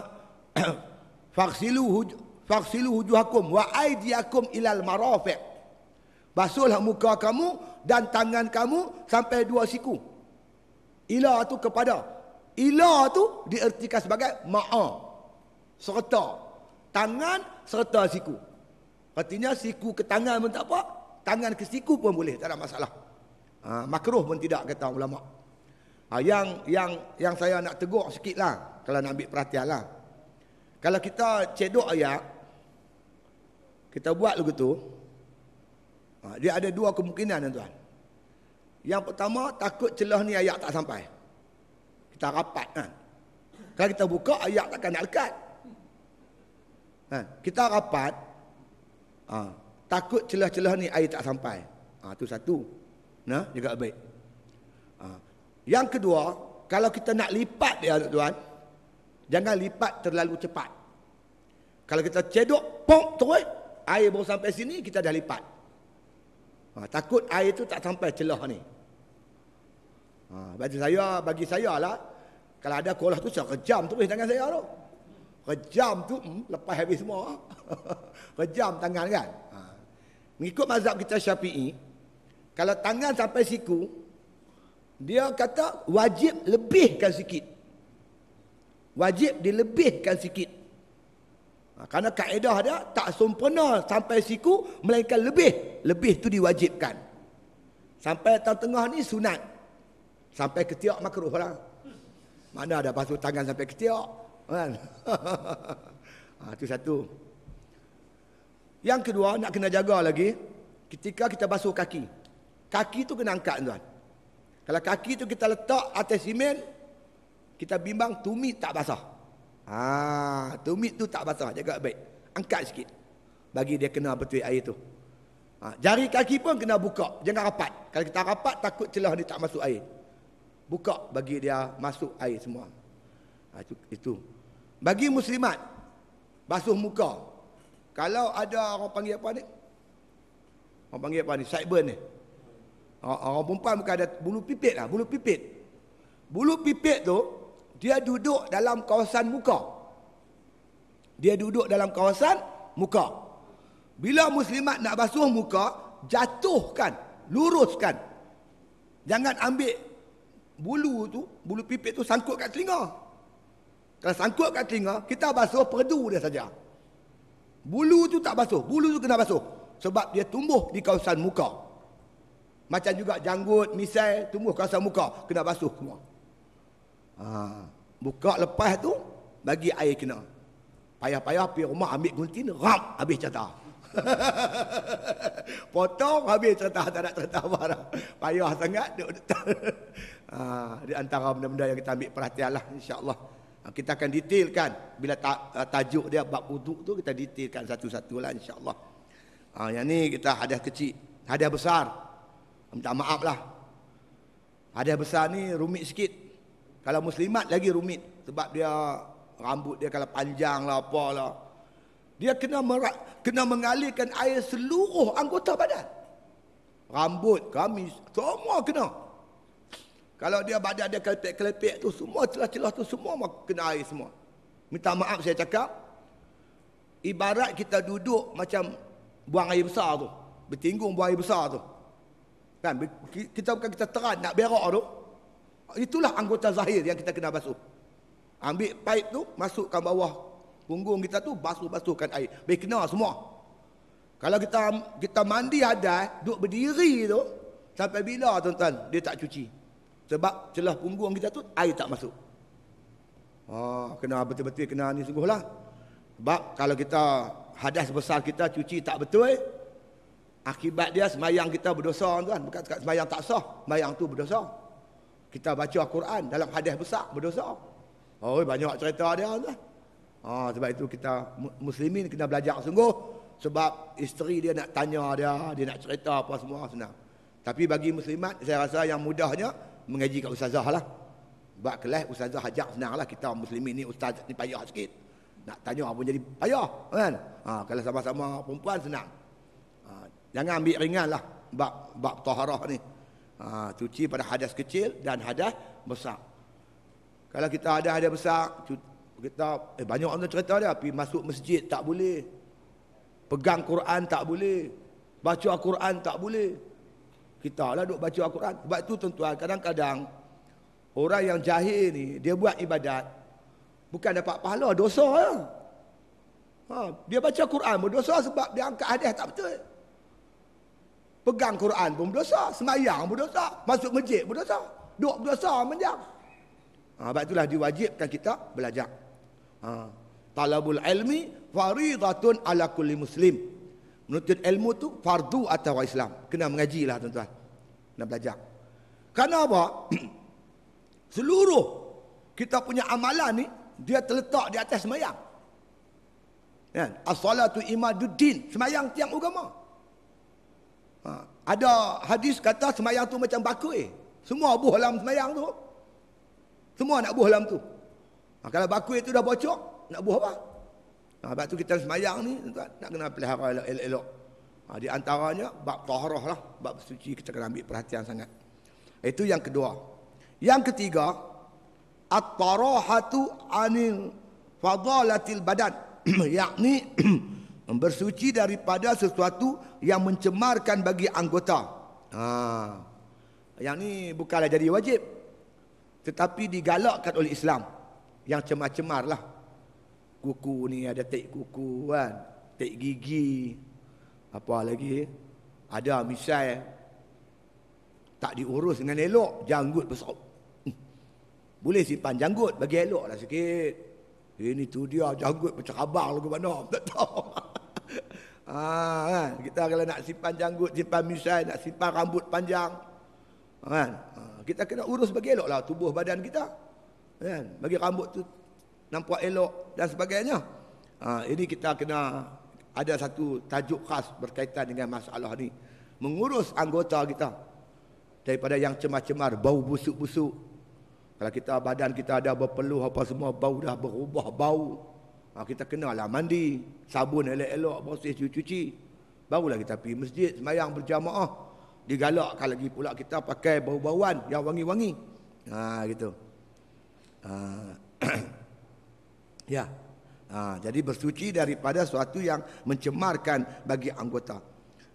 faghsilu wujuhakum wa aydiyakum ilal marafiq. Basuhlah muka kamu dan tangan kamu sampai dua siku. Ila tu kepada. Ila tu diertikan sebagai ma'a. Serta tangan serta siku. Artinya siku ke tangan pun tak apa, tangan ke siku pun boleh, tak ada masalah. Makruh pun tidak kata ulama. Yang saya nak tegur sikit lah, kalau nak ambil perhatian lah. Kalau kita cedok ayat, kita buat lagu tu, dia ada dua kemungkinan tuan. Yang pertama, takut celah ni ayat tak sampai. Kita rapat kan. Kalau kita buka, ayat takkan nak lekat. Kita rapat, takut celah-celah ni air tak sampai. Itu satu. Jaga baik. Yang kedua, kalau kita nak lipat dia tuan, jangan lipat terlalu cepat. Kalau kita cedok, pom terus, air baru sampai sini, kita dah lipat. Takut air tu tak sampai celah ni. Bagi saya lah, kalau ada kolah tu saya kejam terus tangan saya tu. Rejam tu lepas habis semua. Rejam tangan kan. Mengikut mazhab kita Syafi'i, kalau tangan sampai siku, dia kata wajib lebihkan sikit. Wajib dilebihkan sikit. Kerana kaedah dia tak sempurna sampai siku, melainkan lebih. Lebih tu diwajibkan. Sampai tengah ni sunat. Sampai ketiak makruh lah. Mana ada basuh tangan sampai ketiak. Kan? Itu satu. Yang kedua, nak kena jaga lagi, ketika kita basuh kaki. Kaki tu kena angkat tuan. Kalau kaki tu kita letak atas simen, kita bimbang tumit tak basah. Tumit tu tak basah, jaga baik. Angkat sikit. Bagi dia kena betul air tu. Jari kaki pun kena buka, jangan rapat. Kalau kita rapat, takut celah dia tak masuk air. Buka bagi dia masuk air semua. Itu. Bagi muslimat, basuh muka. Kalau ada orang panggil apa ni? Orang panggil apa ni? Sideburn ni. Orang perempuan bukan ada bulu pipit lah. Bulu pipit. Bulu pipit tu, dia duduk dalam kawasan muka. Dia duduk dalam kawasan muka. Bila muslimat nak basuh muka, jatuhkan, luruskan. Jangan ambil bulu tu, bulu pipit tu sangkut kat telinga. Kalau sangkut kat telinga, kita basuh perdu dia saja. Bulu tu tak basuh, bulu tu kena basuh. Sebab dia tumbuh di kawasan muka. Macam juga janggut, misai, tumbuh kawasan muka, kena basuh semua. Buka lepas tu, bagi air kena. Payah-payah pergi rumah ambil gunting, ram, habis cerita. Potong, habis cerita, tak nak cerita apa dah. Payah sangat. Di antara benda-benda yang kita ambil perhatian lah, insyaAllah. Kita akan detailkan bila tajuk dia bab wuduk tu, kita detailkan satu-satu lah insya-Allah. Yang ni kita hadiah kecil, hadiah besar. Minta maaf lah. Hadiah besar ni rumit sikit. Kalau muslimat lagi rumit sebab dia rambut dia kalau panjang lah apalah. Dia kena mengalirkan air seluruh anggota badan. Rambut, gamis, semua kena. Kalau dia badan dia kelepek-kelepek tu, semua celah-celah tu semua kena air semua. Minta maaf saya cakap, ibarat kita duduk macam buang air besar tu. Bertinggung buang air besar tu. Kan? Kita bukan kita teran nak berak tu. Itulah anggota zahir yang kita kena basuh. Ambil paip tu, masukkan bawah punggung kita tu, basuhkan air. Baik kena semua. Kalau kita mandi hadas, duduk berdiri tu, sampai bila tuan-tuan dia tak cuci? Sebab celah punggung kita tu air tak masuk. Kena betul-betul kena ni sungguhlah. Sebab kalau kita hadas besar kita cuci tak betul, akibat dia semayang kita berdosa tuan. Bukan semayang tak sah, semayang tu berdosa. Kita baca Al-Quran dalam hadas besar berdosa. Banyak cerita dia tuan. Sebab itu kita muslimin kena belajar sungguh. Sebab isteri dia nak tanya dia nak cerita apa semua senang. Tapi bagi muslimat saya rasa yang mudahnya mengaji kat ustazah lah. Sebab kelas ustazah hajak senang lah. Kita muslimin ni ustaz ni payah sikit. Nak tanya apa jadi payah kan. Kalau sama-sama perempuan senang. Jangan ambil ringan lah bab taharah ni. Cuci pada hadas kecil dan hadas besar. Kalau kita ada hadas besar, kita banyak orang cerita dia, pergi masuk masjid tak boleh. Pegang Quran tak boleh. Baca Quran tak boleh. Kita lah duk baca Al-Quran. Sebab itu tuan-tuan, kadang-kadang orang yang jahil ni, dia buat ibadat, bukan dapat pahala, dosa lah. Dia baca Quran berdosa sebab dia angkat hadis tak betul. Pegang Quran pun berdosa, semayang berdosa, masuk masjid berdosa, duk berdosa menjang. Sebab itulah diwajibkan kita belajar. Talabul ilmi faridatun ala kulli muslim. Menuntut ilmu tu fardu atas orang Islam. Kena mengaji lah tuan-tuan. Kena belajar. Kerana apa? Seluruh kita punya amalan ni, dia terletak di atas semayang. As-salatu imaduddin. Semayang tiang agama. Ada hadis kata semayang tu macam bakul. Semua buh dalam semayang tu. Semua nak buh dalam tu. Kalau bakul itu dah bocor, nak buh apa? Sebab tu kita semayang ni tuan, nak kena pelihara elok-elok. Di antaranya bab taharah lah, bab suci kita kena ambil perhatian sangat. Itu yang kedua. Yang ketiga, at-tarahatu anil fadalatil badan yakni bersuci daripada sesuatu yang mencemarkan bagi anggota. Yang ni bukanlah jadi wajib, tetapi digalakkan oleh Islam. Yang cemar-cemar lah. Kuku ni ada tek kuku kan, tek gigi, apa lagi, ada misal tak diurus dengan elok, janggut besar. Boleh simpan janggut, bagi elok lah sikit. Ini tu dia janggut macam abang lagu mana, tak tahu. Kan? Kita kalau nak simpan janggut, simpan misai, nak simpan rambut panjang, kan? Kita kena urus bagi elok lah tubuh badan kita, kan? Bagi rambut tu nampak elok dan sebagainya. Ini kita kena ada satu tajuk khas berkaitan dengan masalah ni, mengurus anggota kita daripada yang cemar-cemar, bau busuk-busuk. Kalau kita badan kita ada berpeluh apa semua, bau dah berubah bau, kita kenalah mandi, sabun elok-elok, bersih, cuci. Barulah kita pergi masjid, sembahyang berjamaah. Digalakkan lagi pula kita pakai bau-bauan yang wangi-wangi. Gitu. Ya. Jadi bersuci daripada sesuatu yang mencemarkan bagi anggota.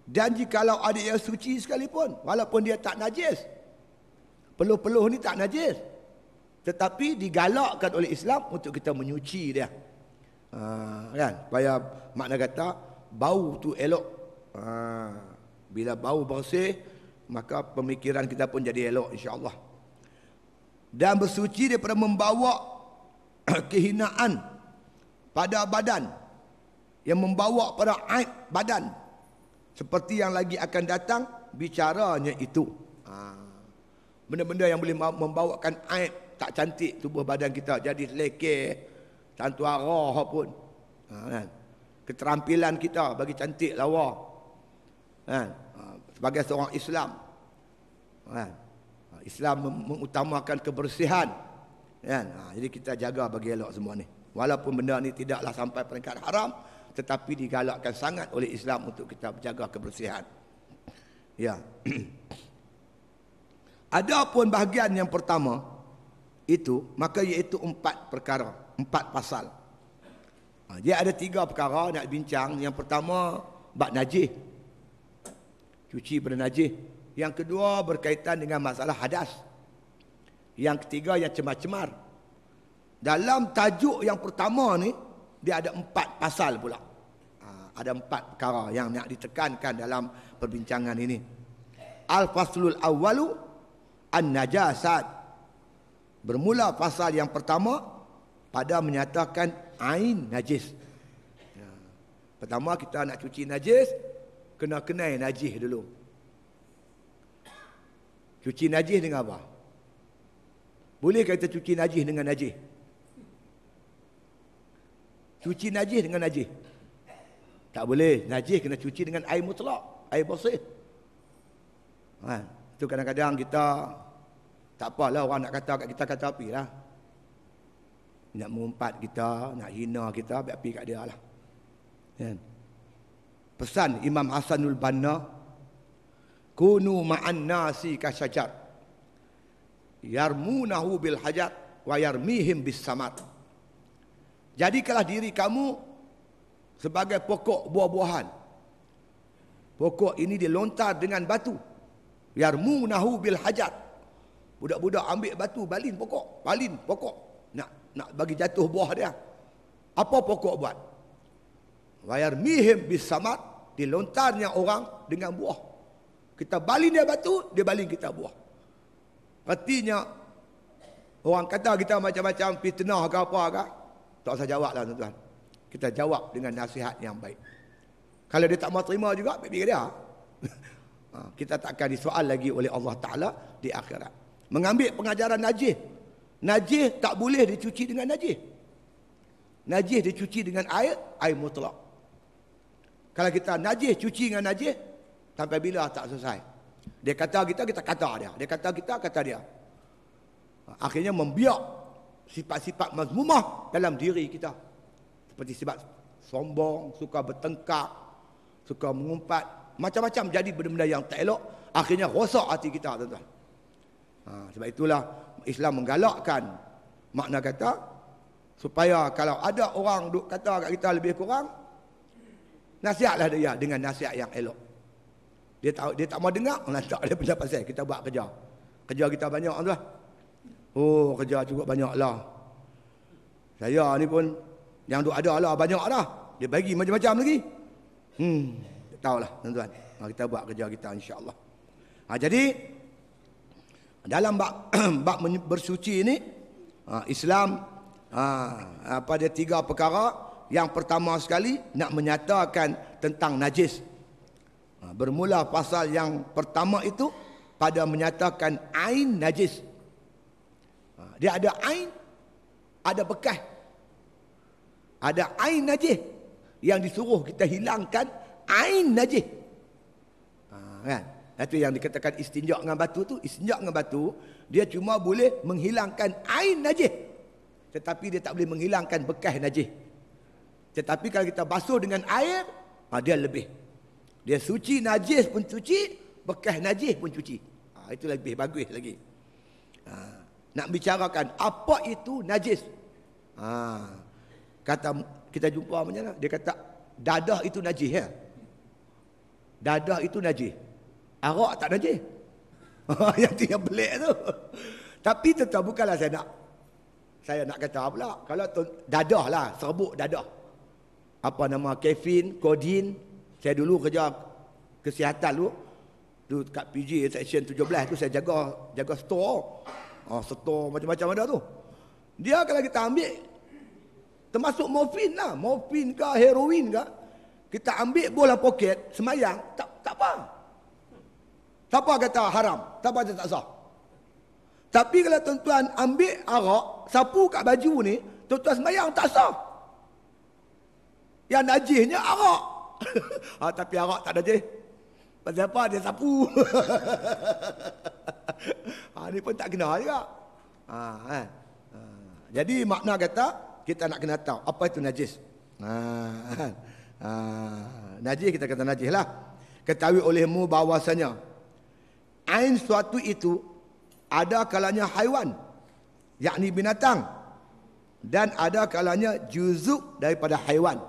Dan jikalau ada yang suci sekalipun, walaupun dia tak najis, peluh-peluh ni tak najis, tetapi digalakkan oleh Islam untuk kita menyuci dia. Kan? Supaya makna kata bau tu elok. Bila bau bersih, maka pemikiran kita pun jadi elok, insya-Allah. Dan bersuci daripada membawa kehinaan pada badan, yang membawa pada aib badan, seperti yang lagi akan datang bicaranya itu. Benda-benda yang boleh membawakan aib, tak cantik tubuh badan kita, jadi lekeh, cantu arah pun. Kan? Keterampilan kita bagi cantik lawa. Kan? Sebagai seorang Islam, kan? Islam mengutamakan kebersihan. Kan? Jadi kita jaga bagi elok semua ni. Walaupun benda ni tidaklah sampai peringkat haram, tetapi digalakkan sangat oleh Islam untuk kita jaga kebersihan. Ya. Adapun bahagian yang pertama itu, maka iaitu 4 perkara, 4 pasal. Dia ada 3 perkara nak bincang. Yang pertama bab najis, cuci pada najis. Yang kedua berkaitan dengan masalah hadas. Yang ketiga yang cemar-cemar. Dalam tajuk yang pertama ni, dia ada 4 pasal pula. Ada 4 perkara yang nak ditekankan dalam perbincangan ini. Al-faslul awwalu an-najasat. Bermula pasal yang pertama pada menyatakan ain najis. Pertama kita nak cuci najis, kena kenal najis dulu. Cuci najis dengan apa? Boleh kita cuci najis dengan najis? Cuci najis dengan najis? Tak boleh. Najis kena cuci dengan air mutlak, air bersih. Itu kadang-kadang kita tak apalah orang nak kata kat kita, kata api lah. Nak mengumpat kita, nak hina kita, biar api kat dia lah. Pesan Imam Hasanul Banna, kunu ma'an nasi kasyajar yarmunahu bil hajar wa yarmihim bis samar. Jadikanlah diri kamu sebagai pokok buah-buahan. Pokok ini dilontar dengan batu. Yarmunahu bil hajar. Budak-budak ambil batu, balin pokok. Nak bagi jatuh buah dia. Apa pokok buat? Wa yarmihim bis samar, dilontarnya orang dengan buah. Kita balin dia batu, dia balin kita buah. Artinya orang kata kita macam-macam fitnah ke apa ke, tak usah jawablah tuan-tuan. Kita jawab dengan nasihat yang baik. Kalau dia tak mau terima juga, pergi dia. Kita tak akan disoal lagi oleh Allah Ta'ala di akhirat. Mengambil pengajaran najis. Najis tak boleh dicuci dengan najis. Najis dicuci dengan air mutlak. Kalau kita najis, cuci dengan najis, sampai bila tak selesai. Dia kata kita, kita kata dia. Dia kata kita, kata dia. Akhirnya membiak sifat-sifat mazmumah dalam diri kita. Seperti sifat sombong, suka bertengkar, suka mengumpat. Macam-macam jadi benda-benda yang tak elok. Akhirnya rosak hati kita, tuan-tuan. Sebab itulah Islam menggalakkan, makna kata Supaya kalau ada orang duk kata kat kita lebih kurang, nasihatlah dia dengan nasihat yang elok. Dia tak mau dengar, lantak dia punya pasal. Kita buat kerja. Kerja kita banyak tuan. Oh, kerja cukup banyak lah. Saya ni pun yang duk ada lah banyak dah. Dia bagi macam-macam lagi. Tak tahulah tuan-tuan. Kita buat kerja kita insya-Allah. Jadi dalam bab bab bersuci ini Islam pada 3 perkara. Yang pertama sekali nak menyatakan tentang najis. Bermula pasal yang pertama itu pada menyatakan ain najis. Dia ada ain, ada bekas. Ada ain najis yang disuruh kita hilangkan ain najis. Kan? Itu yang dikatakan istinja dengan batu tu. Istinja dengan batu, dia cuma boleh menghilangkan ain najis. Tetapi dia tak boleh menghilangkan bekas najis. Tetapi kalau kita basuh dengan air, dia lebih. Dia suci najis pun cuci, bekas najis pun cuci. Itu lebih bagus lagi. Nak bicarakan apa itu najis. Kata kita jumpa macam mana? Dia kata dadah itu najis ya. Dadah itu najis. Arak tak najis. Yang tu yang pelik tu. Tapi tetap bukanlah saya nak kata pula. Kalau dadah lah, serbuk dadah. Apa nama, kafein, kodin. Saya dulu kerja kesihatan dulu. Tu kat PJ section 17 tu saya jaga store. Store macam-macam ada tu. Dia kalau kita ambil termasuk morfin lah, morfin ke heroin ke, kita ambil bola poket semayang, tak apa. Tak apa kata haram, tak apa tak sah. Tapi kalau tuan-tuan ambil arak, sapu kat baju ni, tuan-tuan semayang tak sah. Yang najisnya arak. Tapi arak tak najis. Pasal apa? Dia sapu. Ni pun tak kena juga. Jadi makna kata, kita nak kena tahu apa itu najis. Najis kita kata najis lah. Ketahui olehmu bahawasanya ain suatu itu ada kalanya haiwan, yakni binatang, dan ada kalanya juzuk daripada haiwan.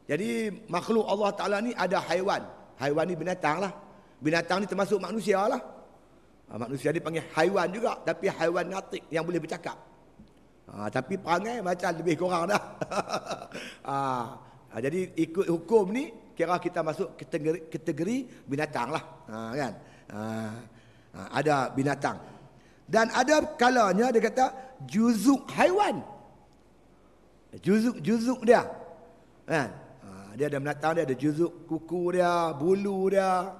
Jadi makhluk Allah Ta'ala ni ada haiwan. Haiwan ni binatang lah. Binatang ni termasuk manusia lah. Manusia ni panggil haiwan juga. Tapi haiwan natik yang boleh bercakap. Tapi perangai macam lebih kurang dah. Jadi ikut hukum ni, kira kita masuk kategori binatang lah. Kan? Ada binatang. Dan ada kalanya dia kata juzuk haiwan. Juzuk dia. Kan? Dia ada binatang, dia ada juzuk kuku dia, bulu dia,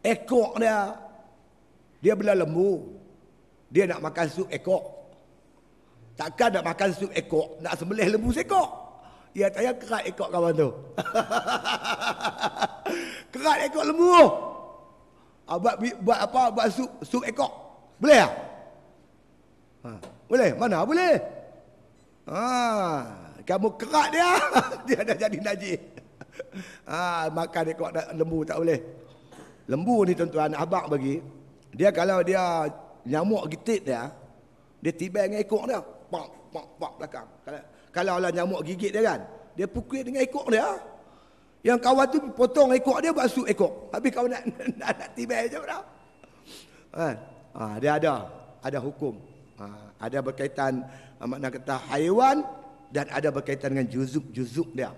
ekor dia. Dia belah lembu. Dia nak makan sup ekor. Takkan nak makan sup ekor, nak sembelih lembu sekor. Ya tanya kerat ekor kawan tu. Kerat ekor lembu. Buat apa? Buat sup ekor. Boleh tak? Boleh? Mana boleh? Kamu kerat dia. Dia dah jadi najis. Makan ekor lembu tak boleh. Lembu ni tuan-tuan, abang bagi. Dia kalau dia nyamuk gitit dia tibai dengan ekor dia. Pak belakang. Kalau lah nyamuk gigit dia kan, dia pukul dengan ekor dia. Yang kawan tu potong ekor dia, buat sup ekor. Habis kau nak tibai je dah. Dia ada hukum. Ada berkaitan makna kata haiwan, dan ada berkaitan dengan juzuk dia.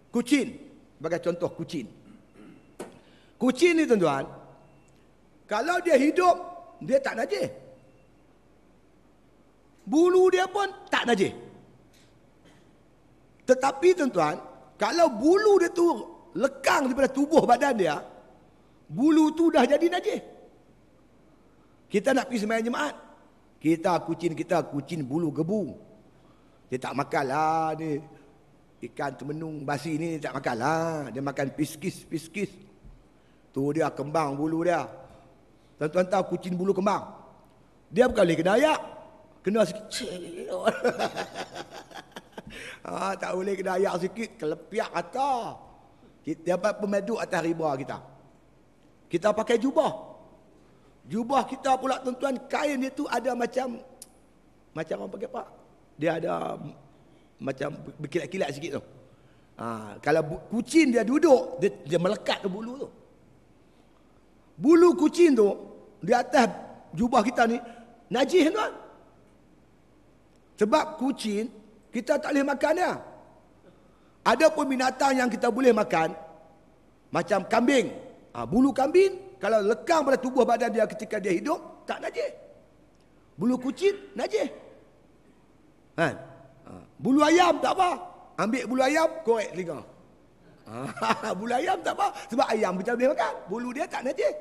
Kucing, sebagai contoh kucing. Kucing ni tuan-tuan, kalau dia hidup, dia tak najis. Bulu dia pun tak najis. Tetapi tuan-tuan, kalau bulu dia tu lekang daripada tubuh badan dia, bulu tu dah jadi najis. Kita nak pergi sembahyang jemaat, kucing bulu gebu. Dia tak makan lah ni. Ikan temenung basi ni tak makan lah. Dia makan piskis. Tu dia kembang bulu dia. Tuan-tuan tahu kucing bulu kembang. Dia bukan boleh kena ayak. Kena sikit. Tak boleh kena ayak sikit. Kelepiak kata. Kita dapat pemeduk atas riba kita. Kita pakai jubah. Jubah kita pula tuan-tuan, kain dia tu ada macam Macam orang pakai pak. Dia ada macam berkilat-kilat sikit tu. Kalau kucing dia duduk, dia melekat ke bulu tu. Bulu kucing tu di atas jubah kita ni najis tuan. Sebab kucing kita tak boleh makan dia. Ada pun binatang yang kita boleh makan, macam kambing. Bulu kambing kalau lekang pada tubuh badan dia ketika dia hidup, tak najis. Bulu kucing najis. Bulu ayam tak apa. Ambil bulu ayam, korek telinga. Bulu ayam tak apa. Sebab ayam kita boleh makan. Bulu dia tak najis.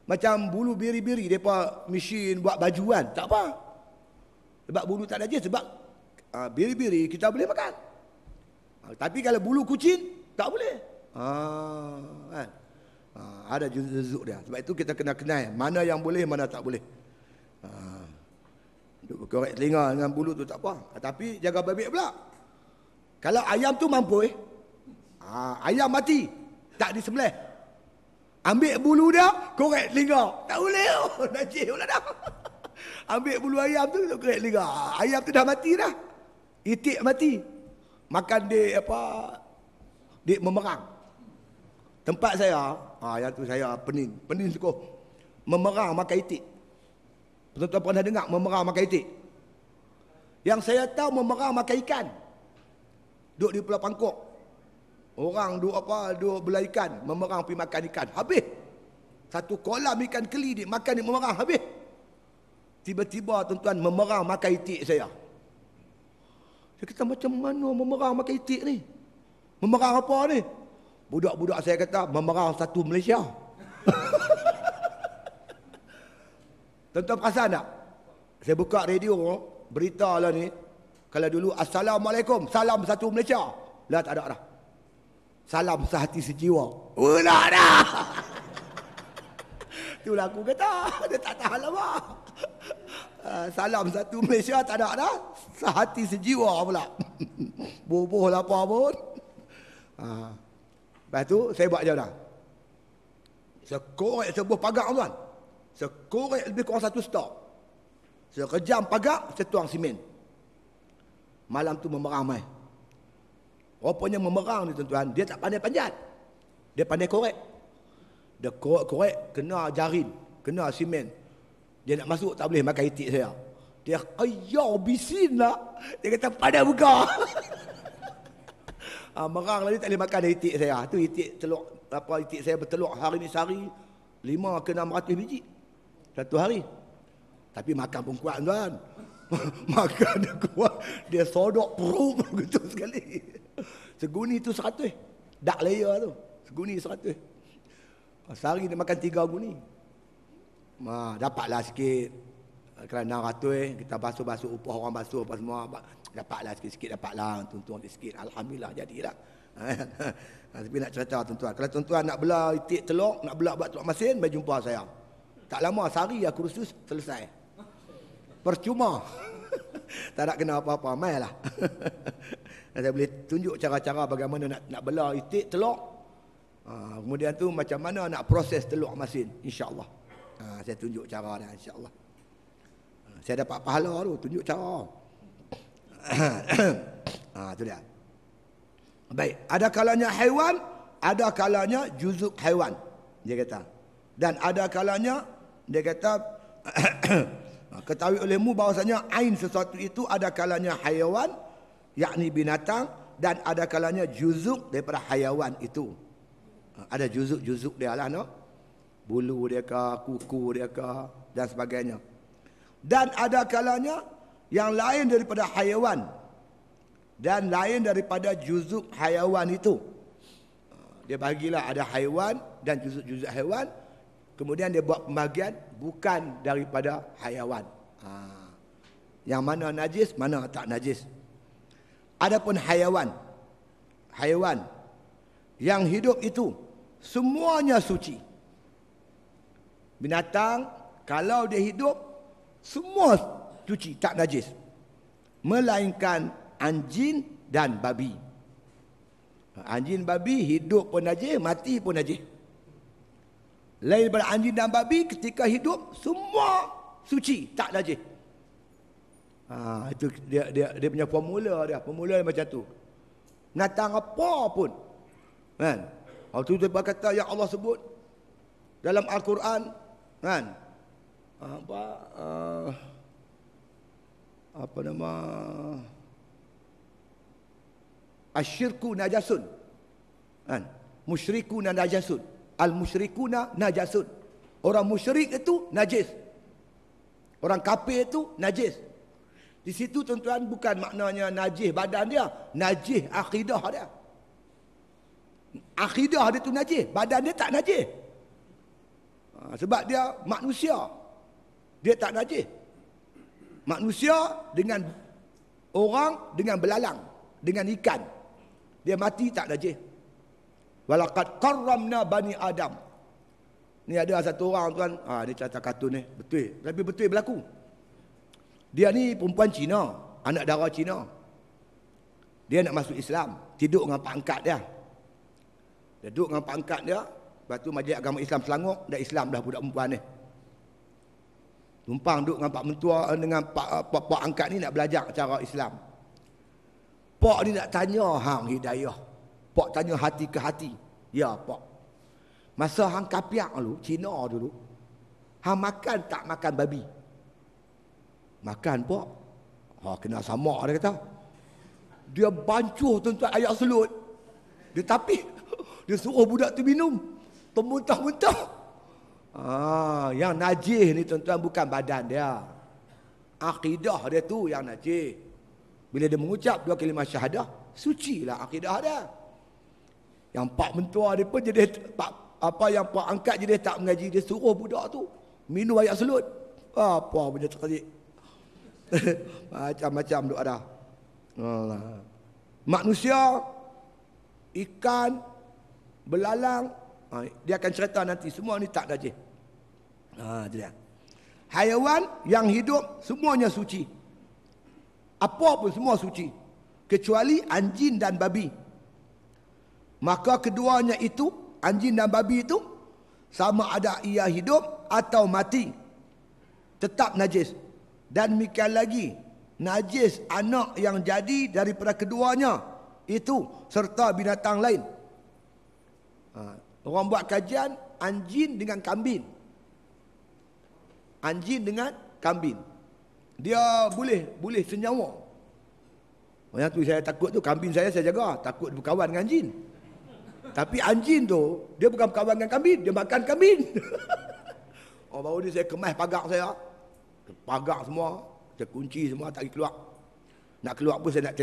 Macam bulu biri-biri, mereka mesin buat baju kan. Tak apa. Sebab bulu tak najis. Sebab biri-biri kita boleh makan. Tapi kalau bulu kucing, tak boleh. Ada juzuk dia. Sebab itu kita kena kenal mana yang boleh, mana tak boleh. Korek telinga dengan bulu tu tak apa. Tapi jaga babi pula. Kalau ayam tu mampu ayam mati, tak disembelih. Ambil bulu dia, korek telinga. Tak boleh. Najis pula dah. Ambil bulu ayam tu, korek telinga. Ayam tu dah mati dah. Itik mati. Makan dia dia memerang. Tempat saya, yang tu saya pening sukuh. Memerang makan itik. Tuan-tuan pernah dengar memerang makan itik? Yang saya tahu memerang makan ikan. Duduk di Pulau Pangkok. Orang duduk belah ikan, memerang pergi makan ikan. Habis. Satu kolam ikan keli dia makan dia memerang habis. Tiba-tiba tuan-tuan memerang makan itik saya. Saya kata macam mana memerang makan itik ni? Memerang apa ni? Budak-budak saya kata memerang satu Malaysia. Tuan-tuan perasan tak? Saya buka radio, berita lah ni. Kalau dulu, Assalamualaikum, salam satu Malaysia. Lah tak ada dah. Salam sehati sejiwa. Ulah dah. Itulah aku kata. Dia tak tahan lama. Salam satu Malaysia tak ada dah. Sehati sejiwa pula. Boboh lah apa pun. Lepas tu, saya buat je dah. Saya korek sebuah pagar tuan. Saya korek lebih kurang 1 stok. Saya kejam pagar, saya tuang simen. Malam tu memerang mai. Rupanya memerang ni tuan-tuan, dia tak pandai panjat. Dia pandai korek. Dia korek, kena jarin, kena simen. Dia nak masuk tak boleh makan itik saya. Dia ayau bisin lah. Dia kata pandai buka. Merang lagi tak boleh makan itik saya. Tu itik telur, itik saya bertelur hari ni sehari 5 ke 600 biji. Satu hari. Tapi makan pun kuat tuan. Makan dia kuat. Dia sodok perut begitu sekali. Seguni tu 100. Dark layer tu. Seguni 100. Sehari dia makan 3 guni. Dapatlah sikit. Kalau 600 kita basuh-basuh upah orang basuh apa semua. Dapatlah sikit-sikit, dapatlah. Tuan-tuan sikit. Alhamdulillah jadilah. Tapi nak cerita tuan-tuan. Kalau tuan-tuan nak belah itik telur, nak belah buat telur masin, mari jumpa saya. Tak lama sehari aku kursus selesai. Percuma. Tak nak kena apa-apa, mailah. Saya boleh tunjuk cara-cara bagaimana nak belah itik telur. Kemudian tu macam mana nak proses telur masin, insya-Allah. Saya tunjuk cara dah insya-Allah. Saya dapat pahala tu, tunjuk cara. Tu dia. Baik, ada kalanya haiwan, ada kalanya juzuk haiwan. Dia kata. Dan ada kalanya dia kata ketahui olehmu bahawasanya ain sesuatu itu ada kalanya haiwan, yakni binatang, dan ada kalanya juzuk daripada haiwan itu. Ada juzuk-juzuk dia lah, no? Bulu dia ke, kuku dia ke, dan sebagainya. Dan ada kalanya yang lain daripada haiwan dan lain daripada juzuk haiwan itu. Dia bagilah ada haiwan dan juzuk-juzuk haiwan. Kemudian dia buat pembagian bukan daripada haiwan. Yang mana najis, mana tak najis. Adapun haiwan yang hidup itu semuanya suci. Binatang kalau dia hidup semua suci, tak najis. Melainkan anjing dan babi. Anjing babi hidup pun najis, mati pun najis. Lain daripada anjing dan babi ketika hidup semua suci, tak najis. Itu dia punya formula dia. Formula dia macam tu. Natang apa pun. Kan? Waktu tu dia kata yang Allah sebut dalam Al-Quran, kan? Apa nama? Asyirku najasun. Kan? Musyrikuna najasun. Al-musyrikuna najasun. Orang musyrik itu najis. Orang kafir itu najis. Di situ tuan-tuan bukan maknanya najis badan dia, najis akidah dia. Akidah dia tu najis, badan dia tak najis. Sebab dia manusia. Dia tak najis. Manusia dengan orang, dengan belalang, dengan ikan. Dia mati tak najis. Walaqad karramna bani Adam. Ni ada satu orang tuan, dia cerita kartun ni, betul. Tapi betul berlaku. Dia ni perempuan Cina, anak dara Cina. Dia nak masuk Islam, tidur dengan pak angkat dia. Dia duduk dengan pak angkat dia, lepas tu Majlis Agama Islam Selangor, dah Islam dah budak perempuan ni. Tumpang duduk dengan pak mentua, dengan pak angkat ni nak belajar cara Islam. Pak ni nak tanya hang hidayah. Pak tanya hati ke hati. Ya pak. Masa hang kapiak dulu, Cina dulu, hang makan tak makan babi? Makan pak. Kena sama dia kata. Dia bancuh tuan-tuan ayat selut. Dia tapi dia suruh budak tu minum. Termuntah-muntah. Yang najis ni tuan-tuan bukan badan dia. Akidah dia tu yang najis. Bila dia mengucap 2 kalimah syahadah, sucilah akidah dia. Yang pak mentua dia pun jadi yang pak angkat jadi tak mengaji, dia suruh budak tu minum ayat selut. Apa punya terkelik. Macam-macam duk ada. Manusia, ikan, belalang, dia akan cerita nanti semua ni tak najis. Itu dia. Haiwan yang hidup semuanya suci. Apa pun semua suci kecuali anjing dan babi. Maka keduanya itu, anjing dan babi itu, sama ada ia hidup atau mati, tetap najis. Dan demikian lagi, najis anak yang jadi daripada keduanya itu serta binatang lain. Orang buat kajian anjing dengan kambing. Anjing dengan kambing. Dia boleh senyawa. Yang tu saya takut tu, kambing saya jaga, takut berkawan dengan anjing. Tapi anjing tu, dia bukan berkawan dengan kambing, dia makan kambing. Baru ni saya kemas pagar saya. Pagar semua, saya kunci semua, tak boleh keluar. Nak keluar pun saya nak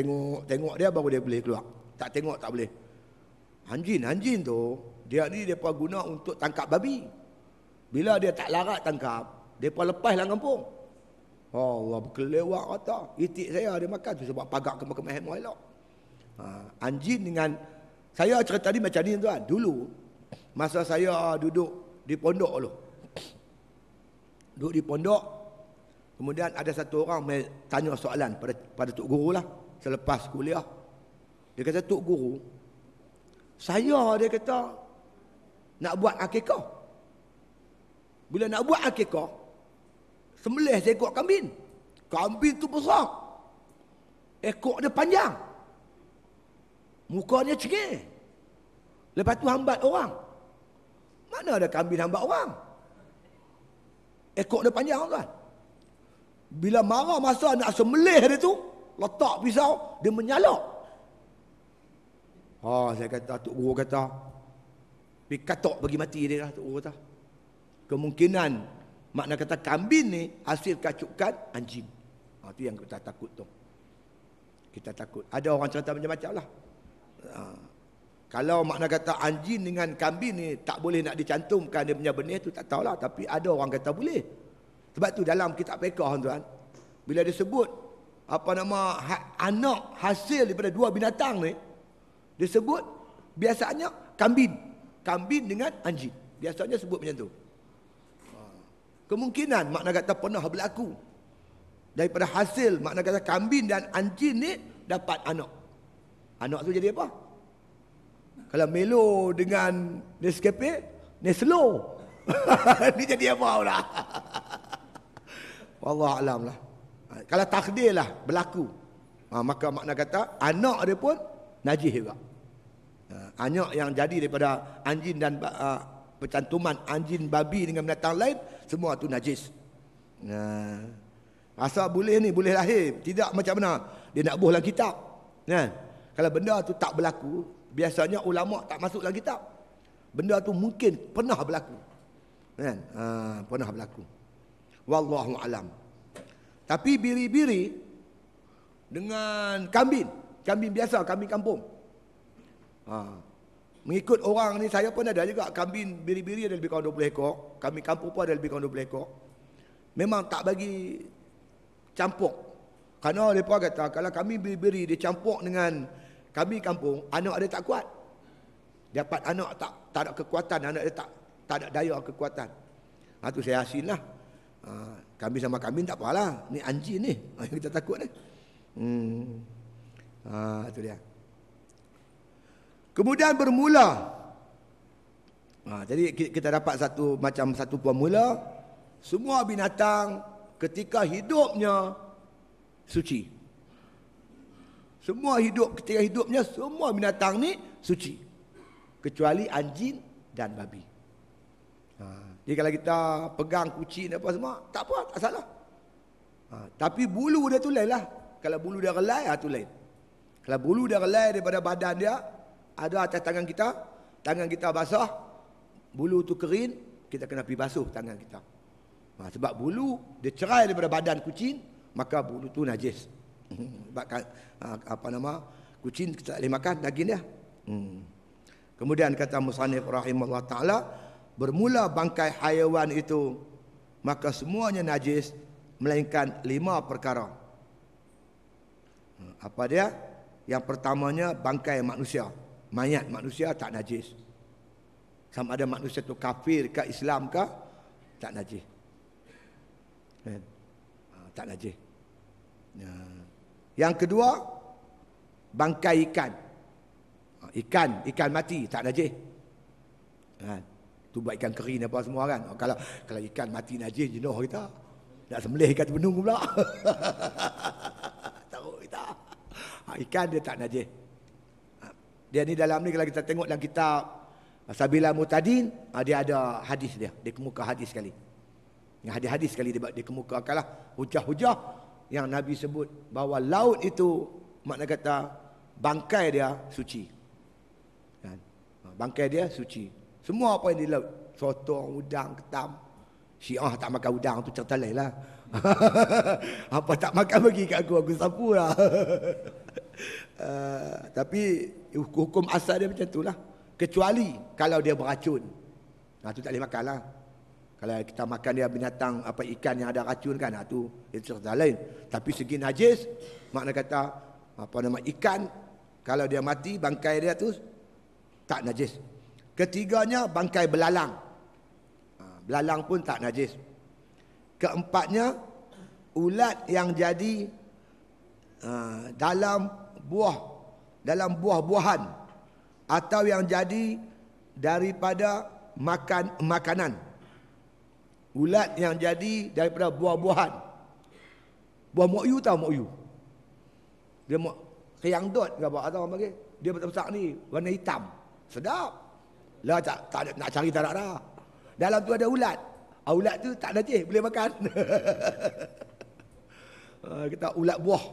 tengok dia, baru dia boleh keluar. Tak tengok tak boleh. Anjing tu, dia ni mereka guna untuk tangkap babi. Bila dia tak larat tangkap, mereka lepas dalam kampung. Allah berkelewak kata. Itik saya dia makan tu sebab pagar kemas-kemas semua elok. Anjing dengan, saya cerita ni macam ni tuan. Dulu, masa saya duduk di pondok dulu. Duduk di pondok, kemudian ada satu orang tanya soalan pada Tok Guru lah. Selepas kuliah. Dia kata, Tok Guru, saya dia kata, nak buat akikah. Bila nak buat akikah, sembelih seekor kambing. Kambing tu besar. Ekor dia panjang. Mukanya cengih. Lepas tu hambat orang. Mana ada kambing hambat orang? Ekor dia panjang kan? Bila marah masa nak sembelih dia tu, letak pisau, dia menyalak. Saya kata, Tok Guru kata, pergi katok bagi mati dia lah, Tok Guru kata. Kemungkinan, makna kata kambing ni hasil kacukan anjing. Itu yang kita takut tu. Kita takut. Ada orang cerita macam-macam lah. Kalau makna kata anjing dengan kambing ni tak boleh nak dicantumkan dia punya benih tu, tak tahulah. Tapi ada orang kata boleh. Sebab tu dalam kitab fiqh tuan, bila disebut anak hasil daripada dua binatang ni, disebut biasanya kambing. Kambing dengan anjing. Biasanya sebut macam tu. Kemungkinan makna kata pernah berlaku. Daripada hasil makna kata kambing dan anjing ni dapat anak. Anak tu jadi apa? Kalau Melo dengan Nescafe, Neslo. Ni jadi apa pula? Wallah alam lah. Kalau takdir lah berlaku, maka makna kata anak dia pun najis juga. Anak yang jadi daripada anjing dan percantuman anjing, babi dengan binatang lain, semua tu najis. Asal boleh ni, boleh lahir. Tidak macam mana dia nak buh dalam kitab. Kalau benda tu tak berlaku, biasanya ulama tak masuk dalam kitab. Benda tu mungkin pernah berlaku. Pernah berlaku. Wallahu alam. Tapi biri-biri dengan kambing biasa, kambing kampung. Mengikut orang ni, saya pun ada juga kambing biri-biri ada lebih kurang 20 ekor, kambing kampung pun ada lebih kurang 20 ekor. Memang tak bagi campur. Kerana mereka kata kalau kambing biri-biri dicampur dengan kambing kampung, anak dia tak kuat. Dapat anak tak ada kekuatan, anak dia tak ada daya kekuatan. Tu saya asin lah. Kambing sama kambing tak apalah. Ni anjing ni yang kita takut ni. Itu dia. Kemudian bermula. Jadi kita dapat satu formula. Semua binatang ketika hidupnya suci. Ketika hidupnya semua binatang ni suci. Kecuali anjing dan babi. Jadi kalau kita pegang kucing apa semua, tak apa, tak salah. Tapi bulu dia tu lain lah. Kalau bulu dia relai, tu lain. Kalau bulu dia relai daripada badan dia, ada atas tangan kita basah, bulu tu kering, kita kena pergi basuh tangan kita. Sebab bulu dia cerai daripada badan kucing, maka bulu tu najis. Sebab kucing kita tak boleh makan daging dia. Kemudian kata musannif rahimahullah ta'ala, bermula bangkai haiwan itu, maka semuanya najis, melainkan 5 perkara. Apa dia? Yang pertamanya bangkai manusia. Mayat manusia tak najis. Sama ada manusia itu kafir ke Islam ke, tak najis. Tak najis. Yang kedua, bangkai ikan. Ikan mati tak najis. Tu buat ikan kering apa semua kan. Kalau ikan mati najis jenuh kita. Nak sembelih ikan terbenung pula. Tahu kita. Ikan dia tak najis. Dia ni dalam ni kalau kita tengok dalam kitab Sabila Mutadin, dia ada hadis dia. Dia kemuka hadis sekali. Yang hadis-hadis sekali dia kemukakanlah hujah-hujah yang Nabi sebut bahawa laut itu makna kata bangkai dia suci. Bangkai dia suci. Semua apa yang di laut, sotong, udang, ketam. Syiah tak makan udang tu cerita lain lah. Apa tak makan bagi kat aku sapu lah. Tapi hukum asal dia macam tu lah. Kecuali kalau dia beracun. Tu tak boleh makan lah. Kalau kita makan dia binatang, ikan yang ada racun kan, tu itu cerita lain. Tapi segi najis, makna kata ikan, kalau dia mati, bangkai dia tu tak najis. Ketiganya bangkai belalang. Belalang pun tak najis. Keempatnya ulat yang jadi dalam buah-buahan atau yang jadi daripada makanan. Ulat yang jadi daripada buah-buahan. Buah mokyu tahu mokyu? Dia keyang dot ke apa atau apa panggil? Dia besar ni, warna hitam. Sedap. Lah tak nak cari tak ada. Dalam tu ada ulat. Ulat tu tak najis, boleh makan. Kita ulat buah.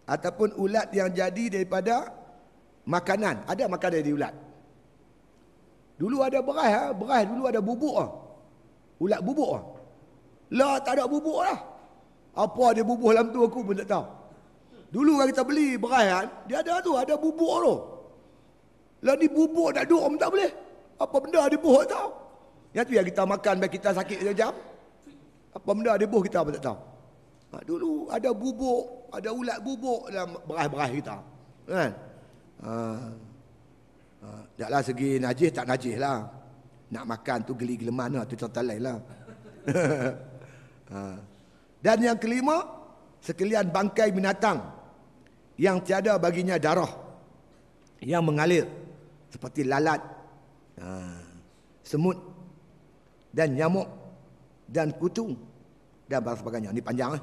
Ataupun ulat yang jadi daripada makanan. Ada makanan dari ulat. Dulu ada beras dulu ada bubuk . Ulat bubuk . Lah tak ada bubuk lah. Apa dia bubuk dalam tu aku pun tak tahu. Dulu kalau kita beli beras kan, dia ada bubuk tu. Lah ni bubuk nak duk tak boleh. Apa benda dia buh tak tahu. Yang tu yang kita makan biar kita sakit sekejap. Apa benda dia buh kita pun tak tahu. Dulu ada bubuk, ada ulat bubuk dalam beras-beras kita. Kan? Taklah segi najis tak najis lah. Nak makan tu geli-geleman lah, tu cerita lain lah. Dan yang kelima, sekalian bangkai binatang yang tiada baginya darah yang mengalir seperti lalat, semut dan nyamuk dan kutu dan sebagainya. Ini panjang .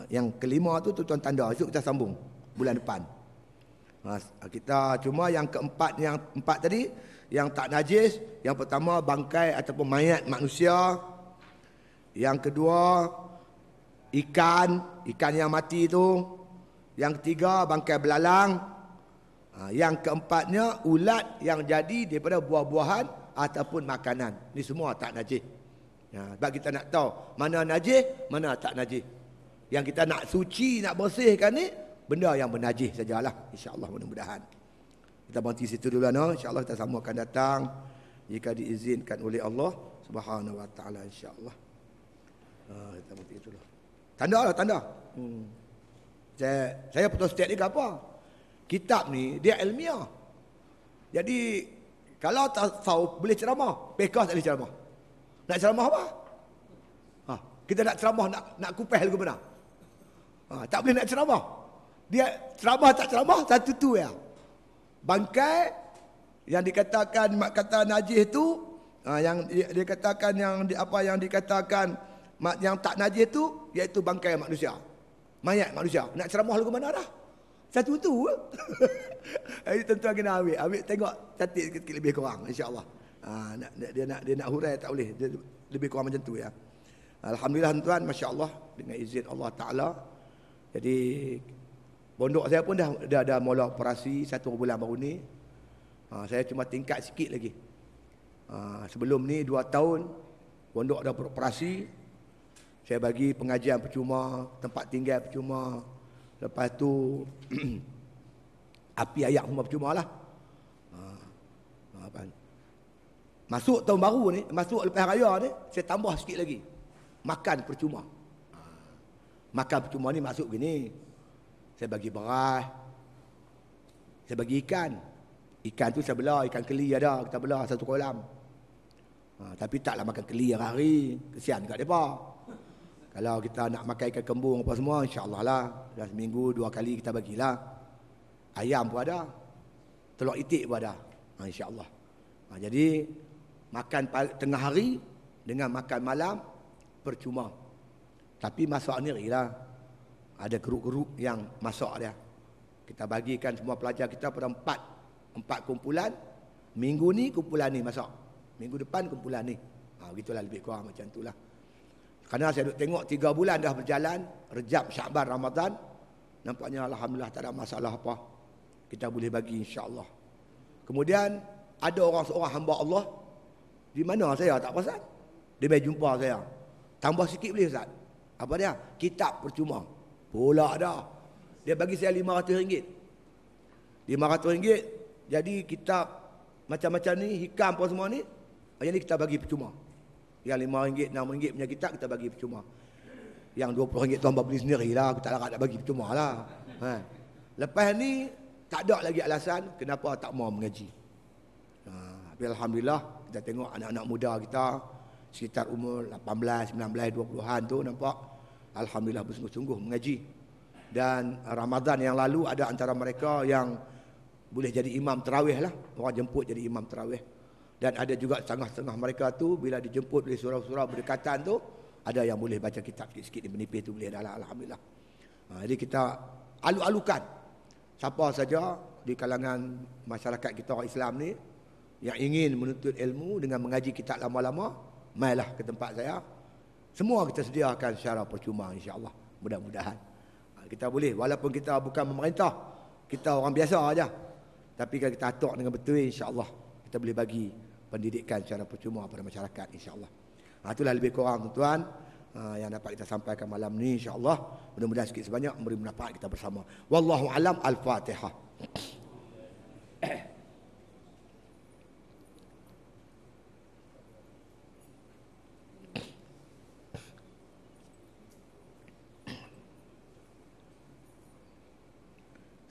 Yang kelima tu tuan tanda. Esok kita sambung bulan depan. Kita cuma yang keempat, yang empat tadi yang tak najis, yang pertama bangkai ataupun mayat manusia. Yang kedua ikan yang mati tu. Yang ketiga bangkai belalang. Yang keempatnya ulat yang jadi daripada buah-buahan ataupun makanan. Ni semua tak najis. Sebab kita nak tahu mana najis, mana tak najis. Yang kita nak suci, nak bersihkan ni benda yang bernajis sajalah, insya-Allah, mudah-mudahan. Kita berhenti situ dulu insya-Allah, kita sambung akan datang jika diizinkan oleh Allah Subhanahu wa taala, insya-Allah. Kita berhenti dulu. Tanda. Saya putus setiap ni ke apa? Kitab ni dia ilmiah. Jadi kalau tak tahu boleh ceramah, pekah tak boleh ceramah. Nak ceramah apa? Kita nak ceramah, nak kupas lagu mana? Tak boleh nak ceramah. Dia ceramah tak ceramah satu tu ya. Bangkai yang dikatakan mak kata najis tu, yang dia katakan yang dikatakan yang tak najis tu iaitu bangkai manusia. Mayat manusia. Nak ceramah lagu mana dah? Satu tu. Jadi tuan-tuan kena ambil tengok cantik sikit lebih kurang, insya-Allah. Dia nak hurai tak boleh. Dia lebih kurang macam tu ya. Alhamdulillah tuan, masya-Allah, dengan izin Allah Taala. Jadi pondok saya pun dah mula operasi 1 bulan baru ni. Saya cuma tingkat sikit lagi. Sebelum ni 2 tahun pondok dah beroperasi. Saya bagi pengajian percuma, tempat tinggal percuma. Lepas tu api ayak semua percuma lah. Masuk tahun baru ni, masuk lepas raya ni, saya tambah sikit lagi. Makan percuma. Makan percuma ni masuk gini. Saya bagi beras. Saya bagi ikan. Ikan tu saya belah, ikan keli ada, kita belah 1 kolam. Tapi taklah makan keli hari-hari. Kesian kat mereka. Kalau kita nak makan ikan kembung apa semua, insya-Allah lah. Dah seminggu 2 kali kita bagilah. Ayam pun ada. Telur itik pun ada. Insya-Allah. Jadi makan tengah hari dengan makan malam percuma. Tapi masak ni lah. Ada geruk-geruk yang masak dia. Kita bagikan semua pelajar kita pada 4 kumpulan. Minggu ni kumpulan ni masak. Minggu depan kumpulan ni. Begitulah lebih kurang macam itulah. Kerana saya duk tengok 3 bulan dah berjalan. Rejab, Syakban, Ramadan. Nampaknya alhamdulillah tak ada masalah apa. Kita boleh bagi insya-Allah. Kemudian ada seorang hamba Allah. Di mana saya tak perasan. Dia mai jumpa saya. Tambah sikit boleh Ustaz? Apa dia? Kitab percuma. Pula dah. Dia bagi saya RM500. RM500. Jadi kitab macam-macam ni, hikam apa semua ni, yang ni kita bagi percuma. Yang RM5, RM6 punya kitab kita bagi percuma. Yang RM20 tu hamba beli sendirilah, aku tak larat nak bagi percuma lah. Lepas ni tak ada lagi alasan kenapa tak mau mengaji. Tapi alhamdulillah kita tengok anak-anak muda kita sekitar umur 18, 19, 20-an tu nampak alhamdulillah bersungguh-sungguh mengaji. Dan Ramadan yang lalu ada antara mereka yang boleh jadi imam tarawih lah. Orang jemput jadi imam tarawih. Dan ada juga setengah-setengah mereka tu bila dijemput oleh surau-surau berdekatan tu, ada yang boleh baca kitab sikit-sikit di menipis tu boleh dah lah, alhamdulillah. Jadi kita alu-alukan siapa saja di kalangan masyarakat kita orang Islam ni yang ingin menuntut ilmu dengan mengaji kitab lama-lama, mailah ke tempat saya. Semua kita sediakan secara percuma, insya-Allah. Mudah-mudahan kita boleh, walaupun kita bukan pemerintah, kita orang biasa aja. Tapi kalau kita atur dengan betul, insya-Allah kita boleh bagi pendidikan secara percuma pada masyarakat, insya-Allah. Itulah lebih kurang tuan-tuan yang dapat kita sampaikan malam ni, insya-Allah. Mudah-mudahan sikit sebanyak memberi manfaat kita bersama. Wallahu alam. Al-Fatihah.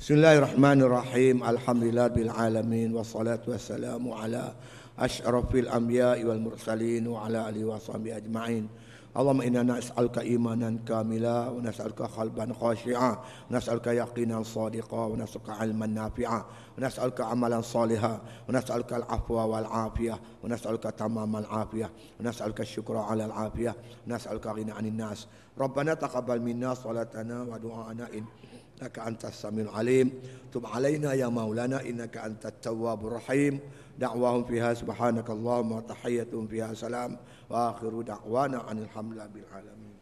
Bismillahirrahmanirrahim. Alhamdulillahil alamin wassalatu wassalamu ala asyrafil anbiya'i wal mursalin wa ala alihi washabihi ajma'in. Allahumma inna nas'aluka imanan kamila wa nas'aluka qalban khashi'a wa nas'aluka yaqinan shadiqa wa nas'aluka ilman nafi'a wa ونسألك عملا صالحا ونسألك العفو والعافية ونسألك تمام العافية ونسألك الشكر على العافية ونسألك غنى عن الناس. ربنا تقبل منا صلاتنا ودعاءنا إنك أنت السميع العليم. تب علينا يا مولانا إنك أنت التواب الرحيم. دعواهم فيها سبحانك اللهم وتحيتهم فيها سلام وآخر دعوانا أن الحمد لله بالعالمين.